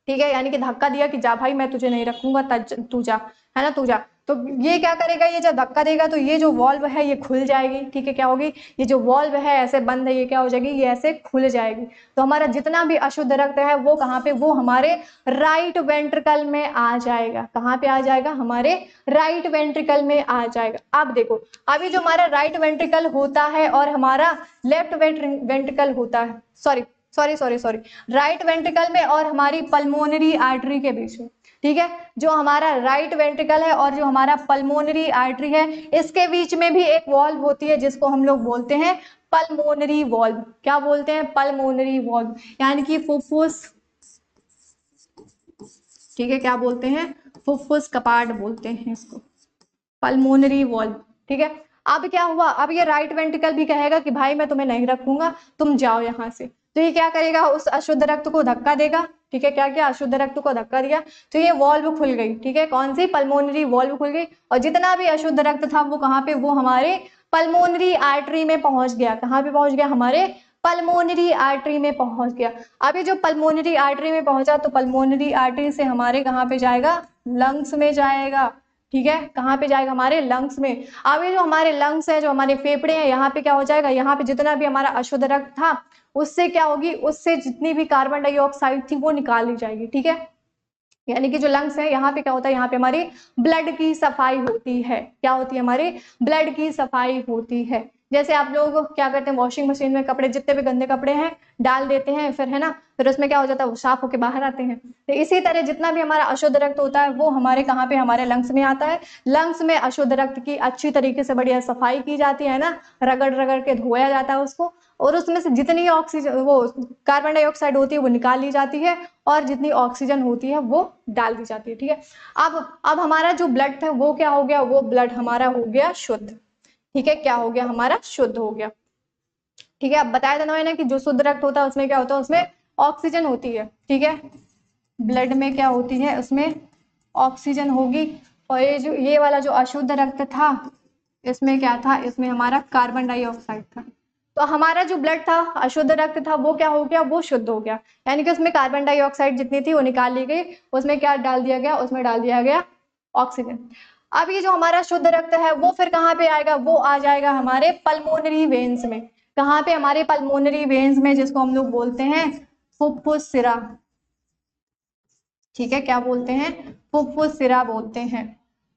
ठीक है, यानी कि धक्का दिया कि जा भाई मैं तुझे नहीं रखूंगा, तू जा, है ना, तू जा। तो ये क्या करेगा, ये जब धक्का देगा तो ये जो वॉल्व है ये खुल जाएगी, ठीक है, क्या होगी, ये जो वॉल्व है ऐसे बंद है, ये क्या हो जाएगी, ये ऐसे खुल जाएगी। तो हमारा जितना भी अशुद्ध रक्त है वो कहाँ पे, वो हमारे राइट वेंट्रिकल में आ जाएगा। कहाँ पे आ जाएगा, हमारे राइट वेंट्रिकल में आ जाएगा। अब देखो, अभी जो हमारा राइट वेंट्रिकल होता है और हमारा लेफ्ट वेंट्रिकल होता है, सॉरी, राइट वेंट्रिकल में और हमारी पल्मोनरी आर्टरी के बीच में, ठीक है, जो हमारा राइट वेंट्रिकल है और जो हमारा पल्मोनरी आर्टरी है, इसके बीच में भी एक वॉल्व होती है जिसको हम लोग बोलते हैं पल्मोनरी वॉल्व। क्या बोलते हैं, पल्मोनरी वॉल्व, यानी कि फुफ्फुस, ठीक है, क्या बोलते हैं, फुफ्फुस कपाट बोलते हैं इसको, पल्मोनरी वॉल्व, ठीक है। अब क्या हुआ, अब ये राइट वेंट्रिकल भी कहेगा कि भाई मैं तुम्हें नहीं रखूंगा, तुम जाओ यहाँ से। तो ये क्या करेगा, उस अशुद्ध रक्त को धक्का देगा, ठीक है, क्या क्या, अशुद्ध रक्त को धक्का दिया, तो ये वॉल्व खुल गई, ठीक है, कौन सी, पल्मोनरी वॉल्व खुल गई, और जितना भी अशुद्ध रक्त था वो कहाँ पे, वो हमारे पल्मोनरी आर्टरी में पहुंच गया। कहाँ पे पहुंच गया, हमारे पल्मोनरी आर्टरी में पहुंच गया। अभी जो पल्मोनरी आर्टरी में पहुंचा, तो पल्मोनरी आर्टरी से हमारे कहाँ पे जाएगा, लंग्स में जाएगा, ठीक है, कहाँ पे जाएगा, हमारे लंग्स में। अब ये जो हमारे लंग्स है, जो हमारे फेफड़े हैं, यहाँ पे क्या हो जाएगा, यहाँ पे जितना भी हमारा अशुद्ध रक्त था उससे क्या होगी, उससे जितनी भी कार्बन डाइऑक्साइड थी वो निकाल ली जाएगी, ठीक है। यानी कि जो लंग्स है, यहाँ पे क्या होता है, यहाँ पे हमारी ब्लड की सफाई होती है। क्या होती है, हमारी ब्लड की सफाई होती है। जैसे आप लोग क्या करते हैं, वॉशिंग मशीन में कपड़े, जितने भी गंदे कपड़े हैं डाल देते हैं, फिर है ना, फिर उसमें क्या हो जाता है, वो साफ होके बाहर आते हैं। तो इसी तरह जितना भी हमारा अशुद्ध रक्त होता है वो हमारे कहाँ पे, हमारे लंग्स में आता है। लंग्स में अशुद्ध रक्त की अच्छी तरीके से बढ़िया सफाई की जाती है ना, रगड़ रगड़ के धोया जाता है उसको, और उसमें से जितनी ऑक्सीजन, वो कार्बन डाइऑक्साइड होती है वो निकाल ली जाती है, और जितनी ऑक्सीजन होती है वो डाल दी जाती है, ठीक है। अब हमारा जो ब्लड था वो क्या हो गया, वो ब्लड हमारा हो गया शुद्ध, ठीक है, क्या हो गया, हमारा शुद्ध हो गया, ठीक है। अब बताया था ना मैंने कि जो शुद्ध रक्त होता है उसमें क्या होता है, उसमें ऑक्सीजन होती है, ठीक है, ब्लड में क्या होती है, उसमें ऑक्सीजन होगी। और ये वाला जो अशुद्ध रक्त था, इसमें क्या था, इसमें हमारा कार्बन डाइऑक्साइड था। तो हमारा जो ब्लड था, अशुद्ध रक्त था, वो क्या हो गया, वो शुद्ध हो गया, यानी कि उसमें कार्बन डाइऑक्साइड जितनी थी वो निकाल ली गई, उसमें क्या डाल दिया गया, उसमें डाल दिया गया ऑक्सीजन। अब ये जो हमारा शुद्ध रक्त है वो फिर कहाँ पे आएगा, वो आ जाएगा हमारे पल्मोनरी वेन्स में। कहाँ पे, हमारे पल्मोनरी वेन्स में, जिसको हम लोग बोलते हैं फुफ्फुस सिरा, ठीक है, क्या बोलते हैं, फुफ्फुस सिरा बोलते हैं।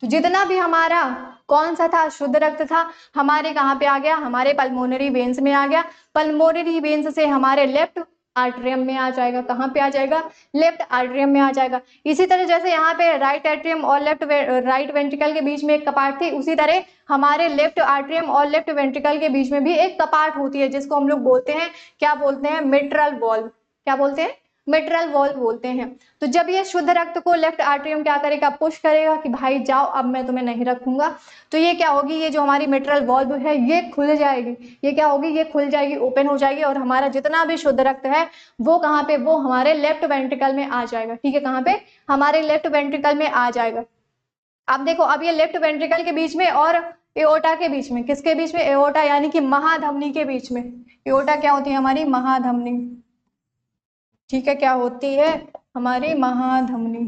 तो जितना भी हमारा कौन सा था, शुद्ध रक्त था, हमारे कहाँ पे आ गया, हमारे पल्मोनरी वेन्स में आ गया। पल्मोनरी वेन्स से हमारे लेफ्ट आर्टरियम में आ जाएगा। कहाँ पे आ जाएगा, लेफ्ट आर्टरियम में आ जाएगा। इसी तरह जैसे यहाँ पे राइट एट्रियम और राइट वेंट्रिकल के बीच में एक कपाट थी, उसी तरह हमारे लेफ्ट आर्टरियम और लेफ्ट वेंट्रिकल के बीच में भी एक कपाट होती है, जिसको हम लोग बोलते हैं, क्या बोलते हैं, मिट्रल वॉल्व। क्या बोलते हैं, मिट्रल वॉल्व बोलते हैं। तो जब ये शुद्ध रक्त को लेफ्ट आर्टरियम क्या करेगा, पुश करेगा कि भाई जाओ, अब मैं तुम्हें नहीं रखूंगा, तो ये क्या होगी, ये जो हमारी मिट्रल वॉल्व है ये खुल जाएगी। ये क्या होगी, ये खुल जाएगी, ओपन हो जाएगी, और हमारा जितना भी शुद्ध रक्त है वो कहाँ पे, वो हमारे लेफ्ट वेंट्रिकल में आ जाएगा, ठीक है, कहाँ पे, हमारे लेफ्ट वेंट्रिकल में आ जाएगा। अब देखो, अब ये लेफ्ट वेंट्रिकल के बीच में और एओर्टा के बीच में, किसके बीच में, एओर्टा यानी कि महाधमनी के बीच में। एओर्टा क्या होती है, हमारी महाधमनी, ठीक है, क्या होती है, हमारी महाधमनी,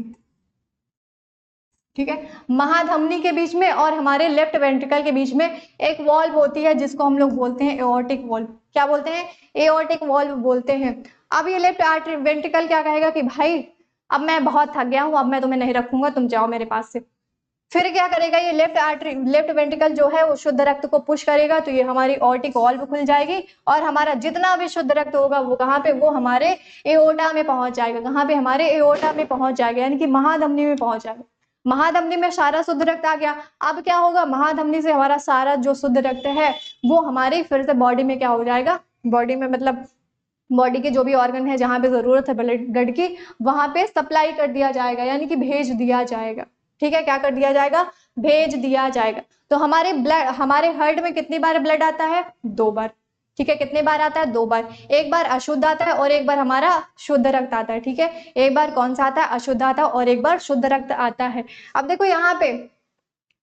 ठीक है। महाधमनी के बीच में और हमारे लेफ्ट वेंट्रिकल के बीच में एक वॉल्व होती है, जिसको हम लोग बोलते हैं एओर्टिक वॉल्व। क्या बोलते हैं, एओर्टिक वॉल्व बोलते हैं। अब ये लेफ्ट वेंट्रिकल क्या कहेगा कि भाई अब मैं बहुत थक गया हूं, अब मैं तुम्हें नहीं रखूंगा, तुम जाओ मेरे पास से। फिर क्या करेगा, ये लेफ्ट वेंट्रिकल जो है वो शुद्ध रक्त को पुश करेगा, तो ये हमारी ऑर्टिक वॉल्व खुल जाएगी, और हमारा जितना भी शुद्ध रक्त होगा वो कहाँ पे, वो हमारे एओर्टा में पहुंच जाएगा। कहाँ पे, हमारे एओर्टा में पहुंच जाएगा, यानी कि महाधमनी में पहुंच जाएगा। महाधमनी में सारा शुद्ध रक्त आ गया। अब क्या होगा, महाधमनी से हमारा सारा जो शुद्ध रक्त है वो हमारी फिर से बॉडी में क्या हो जाएगा, बॉडी में मतलब बॉडी के जो भी ऑर्गन है जहां पे जरूरत है ब्लड की, वहां पे सप्लाई कर दिया जाएगा, यानी कि भेज दिया जाएगा, ठीक है, क्या कर दिया जाएगा, भेज दिया जाएगा। तो हमारे हार्ट में कितनी बार ब्लड आता है, 2 बार, ठीक है, कितने बार आता है? 2 बार। एक बार अशुद्ध आता है और एक बार हमारा शुद्ध रक्त आता है। ठीक है, एक बार कौन सा आता है? अशुद्ध आता है और एक बार शुद्ध रक्त आता है। अब देखो यहाँ पे,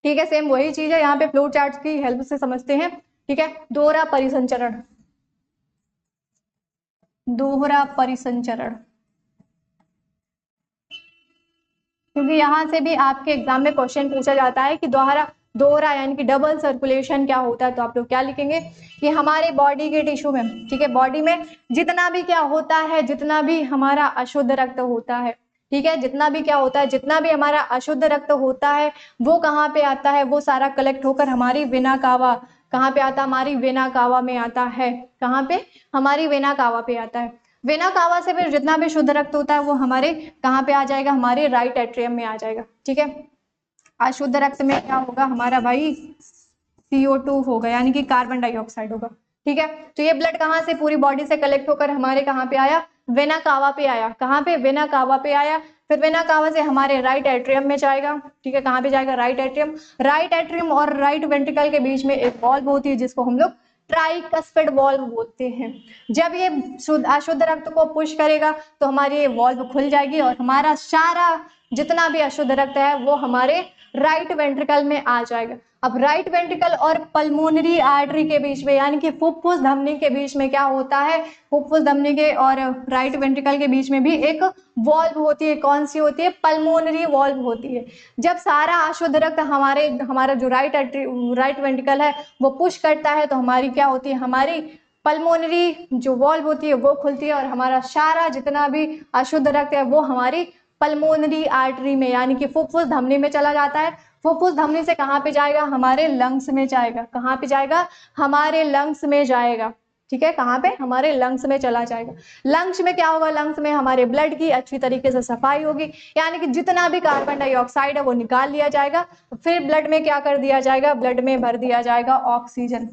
ठीक है, सेम वही चीज है, यहाँ पे फ्लो चार्ट की हेल्प से समझते हैं। ठीक है, दोहरा परिसंचरण, दोहरा परिसंचरण, क्योंकि यहाँ से भी आपके एग्जाम में क्वेश्चन पूछा जाता है कि दोहरा यानी कि डबल सर्कुलेशन क्या होता है। तो आप लोग क्या लिखेंगे कि हमारे बॉडी के टिश्यू में, ठीक है, बॉडी में जितना भी क्या होता है, जितना भी हमारा अशुद्ध रक्त होता है, ठीक है, जितना भी क्या होता है, जितना भी हमारा अशुद्ध रक्त होता है, वो कहाँ पे आता है? वो सारा कलेक्ट होकर हमारी वेना कावा, कहाँ पे आता है? हमारी वेना कावा में आता है। कहाँ पे? हमारी वेना कावा पे आता है। वेना कावा से फिर जितना भी शुद्ध रक्त होता है वो हमारे कहाँ पे आ जाएगा? हमारे राइट एट्रियम में आ जाएगा। ठीक है, अशुद्ध रक्त में क्या होगा हमारा भाई? CO2 होगा, यानी कि कार्बन डाइऑक्साइड होगा। ठीक है, तो ये ब्लड कहाँ से पूरी बॉडी से कलेक्ट होकर हमारे कहाँ पे आया? वेना कावा पे आया। कहाँ पे? वेना कावा पे आया। फिर वेना कावा से हमारे राइट एट्रियम में जाएगा। ठीक है, कहाँ पे जाएगा? Right atrium. राइट एट्रियम और राइट वेंट्रिकल के बीच में एक वॉल्व होती है जिसको हम लोग ट्राइकस्पिड वॉल्व बोलते हैं। जब ये अशुद्ध रक्त को पुश करेगा तो हमारी ये वॉल्व खुल जाएगी और हमारा सारा जितना भी अशुद्ध रक्त है वो हमारे राइट वेंट्रिकल में आ जाएगा। अब राइट वेंट्रिकल और पल्मोनरी आर्टरी के बीच में, यानी कि फुफ्फुस धमनी के बीच में क्या होता है? फुफ्फुस धमनी के और राइट वेंट्रिकल के बीच में भी एक वॉल्व होती है। कौन सी होती है? पल्मोनरी वॉल्व होती है। जब सारा अशुद्ध रक्त हमारा जो राइट वेंट्रिकल है वो पुश करता है तो हमारी क्या होती है? हमारी पल्मोनरी जो वॉल्व होती है वो खुलती है और हमारा सारा जितना भी अशुद्ध रक्त है वो हमारी पल्मोनरी आर्टरी में, यानी कि फुफ्फुस धमनी में चला जाता है। फुफ्फुस धमनी से कहाँ पे जाएगा? हमारे लंग्स में जाएगा। कहाँ पे जाएगा? हमारे लंग्स में जाएगा। ठीक है, कहाँ पे? हमारे लंग्स में चला जाएगा। लंग्स में क्या होगा? लंग्स में हमारे ब्लड की अच्छी तरीके से सफाई होगी, यानी कि जितना भी कार्बन डाइऑक्साइड है वो निकाल लिया जाएगा। फिर ब्लड में क्या कर दिया जाएगा? ब्लड में भर दिया जाएगा ऑक्सीजन।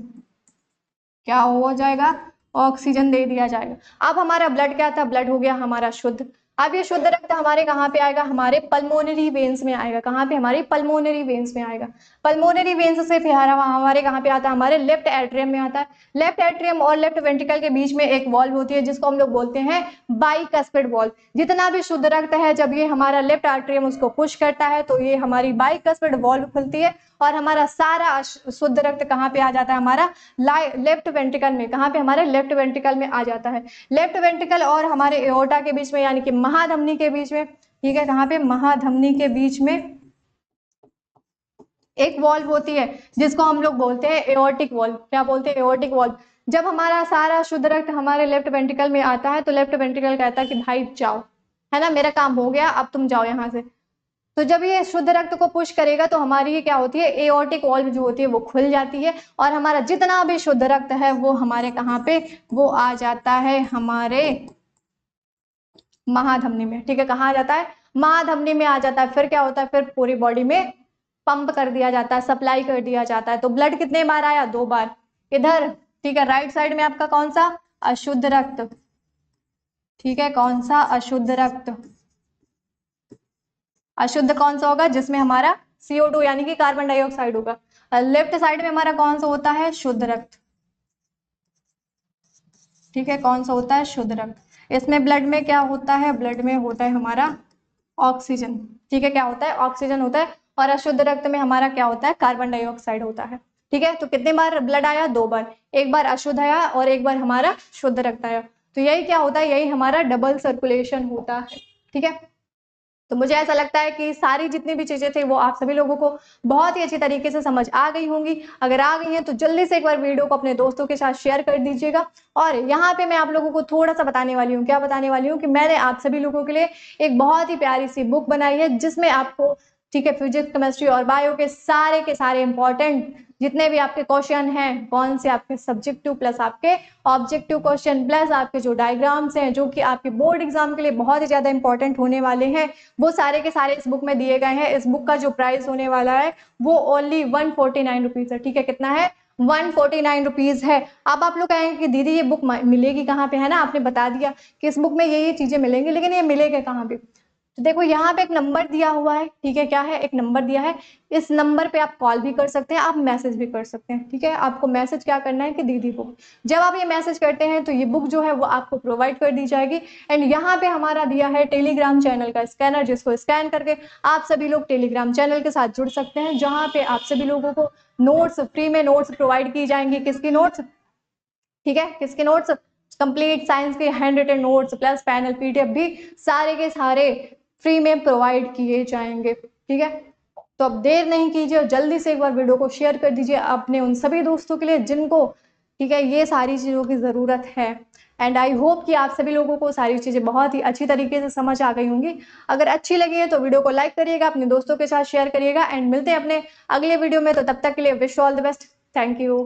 क्या हो जाएगा? ऑक्सीजन दे दिया जाएगा। अब हमारा ब्लड क्या था? ब्लड हो गया हमारा शुद्ध। अब ये शुद्ध रक्त हमारे कहाँ पे आएगा? हमारे पल्मोनरी वेन्स में आएगा। कहाँ पे? हमारी पल्मोनरी वेन्स में आएगा। पल्मोनरी वेन्स से फिर हमारे कहाँ पे आता है? हमारे लेफ्ट एट्रियम में आता है। लेफ्ट एट्रियम और लेफ्ट वेंट्रिकल के बीच में एक वॉल्व होती है जिसको हम लोग बोलते हैं बाइकस्पिड वॉल्व। जितना भी शुद्ध रक्त है जब ये हमारा लेफ्ट एट्रियम उसको पुश करता है तो ये हमारी बाइकस्पिड वॉल्व खुलती है और हमारा सारा शुद्ध रक्त कहाँ पे आ जाता है? हमारा लेफ्ट वेंट्रिकल में। कहाँ पे? हमारे लेफ्ट वेंट्रिकल में आ जाता है। लेफ्ट वेंट्रिकल और हमारे एओर्टा के बीच में, यानी कि महाधमनी के बीच में, ठीक है, कहाँ पे? महाधमनी के बीच में एक वॉल्व होती है जिसको हम लोग बोलते हैं एओर्टिक वॉल्व। क्या बोलते हैं? Aortic valve. जब हमारा सारा शुद्ध रक्त हमारे लेफ्ट वेंट्रिकल में आता है तो लेफ्ट वेंट्रिकल कहता है कि भाई जाओ, है ना, मेरा काम हो गया, अब तुम जाओ यहाँ से। तो जब ये शुद्ध रक्त को पुश करेगा तो हमारी ये क्या होती है? एओर्टिक वॉल्व जो होती है वो खुल जाती है और हमारा जितना भी शुद्ध रक्त है वो हमारे कहाँ पे? वो आ जाता है हमारे महाधमनी में। ठीक है, कहाँ आ जाता है? महाधमनी में आ जाता है। फिर क्या होता है? फिर पूरी बॉडी में पंप कर दिया जाता है, सप्लाई कर दिया जाता है। तो ब्लड कितने बार आया? 2 बार। इधर, ठीक है, राइट साइड में आपका कौन सा? अशुद्ध रक्त। ठीक है, कौन सा? अशुद्ध रक्त। अशुद्ध कौन सा होगा? जिसमें हमारा CO2 यानी कि कार्बन डाइऑक्साइड होगा। लेफ्ट साइड में हमारा कौन सा होता है? शुद्ध रक्त। ठीक है, कौन सा होता है? शुद्ध रक्त। इसमें ब्लड में क्या होता है? ब्लड में होता है हमारा ऑक्सीजन। ठीक है, क्या होता है? ऑक्सीजन होता है। और अशुद्ध रक्त में हमारा क्या होता है? कार्बन डाइऑक्साइड होता है। ठीक है, तो कितने बार ब्लड आया? 2 बार। एक बार अशुद्ध आया और एक बार हमारा शुद्ध रक्त आया। तो यही क्या होता है? यही हमारा डबल सर्कुलेशन होता है। ठीक है, तो मुझे ऐसा लगता है कि सारी जितनी भी चीजें थी वो आप सभी लोगों को बहुत ही अच्छी तरीके से समझ आ गई होंगी। अगर आ गई हैं तो जल्दी से एक बार वीडियो को अपने दोस्तों के साथ शेयर कर दीजिएगा। और यहाँ पे मैं आप लोगों को थोड़ा सा बताने वाली हूँ। क्या बताने वाली हूँ? कि मैंने आप सभी लोगों के लिए एक बहुत ही प्यारी सी बुक बनाई है जिसमें आपको, ठीक है, फिजिक्स, केमिस्ट्री और बायो के सारे इंपॉर्टेंट जितने भी आपके क्वेश्चन हैं, कौन से आपके सब्जेक्टिव प्लस आपके ऑब्जेक्टिव क्वेश्चन प्लस आपके जो डायग्राम्स हैं जो कि आपके बोर्ड एग्जाम के लिए बहुत ही ज्यादा इंपॉर्टेंट होने वाले हैं, वो सारे के सारे इस बुक में दिए गए हैं। इस बुक का जो प्राइस होने वाला है वो ओनली 149 रुपीज है। ठीक है, कितना है? 149 रुपीज है। अब आप लोग कहेंगे कि दीदी ये बुक मिलेगी कहाँ पे, है ना, आपने बता दिया कि इस बुक में ये चीजें मिलेंगी, लेकिन ये मिलेगा कहाँ पे? तो देखो यहाँ पे एक नंबर दिया हुआ है, ठीक है, क्या है, एक नंबर दिया है। इस नंबर पे आप कॉल भी कर सकते हैं, आप मैसेज भी कर सकते हैं, ठीक है। आपको मैसेज क्या करना है कि दीदी बुक, जब आप ये मैसेज करते हैं तो ये बुक जो है वो आपको प्रोवाइड कर दी जाएगी। एंड यहाँ पे हमारा दिया है टेलीग्राम चैनल का स्कैनर, जिसको स्कैन करके आप सभी लोग टेलीग्राम चैनल के साथ जुड़ सकते हैं, जहाँ पे आप सभी लोगों को नोट्स, फ्री में नोट्स प्रोवाइड की जाएंगी। किसकी नोट्स, ठीक है, किसके नोट्स, कंप्लीट साइंस के handwritten notes plus panel PDF भी सारे के सारे फ्री में प्रोवाइड किए जाएंगे, ठीक है। तो अब देर नहीं कीजिए और जल्दी से एक बार वीडियो को शेयर कर दीजिए अपने उन सभी दोस्तों के लिए जिनको, ठीक है, ये सारी चीज़ों की ज़रूरत है। एंड आई होप कि आप सभी लोगों को सारी चीज़ें बहुत ही अच्छी तरीके से समझ आ गई होंगी। अगर अच्छी लगी है तो वीडियो को लाइक करिएगा, अपने दोस्तों के साथ शेयर करिएगा, एंड मिलते हैं अपने अगले वीडियो में। तो तब तक के लिए wish all the best. Thank you.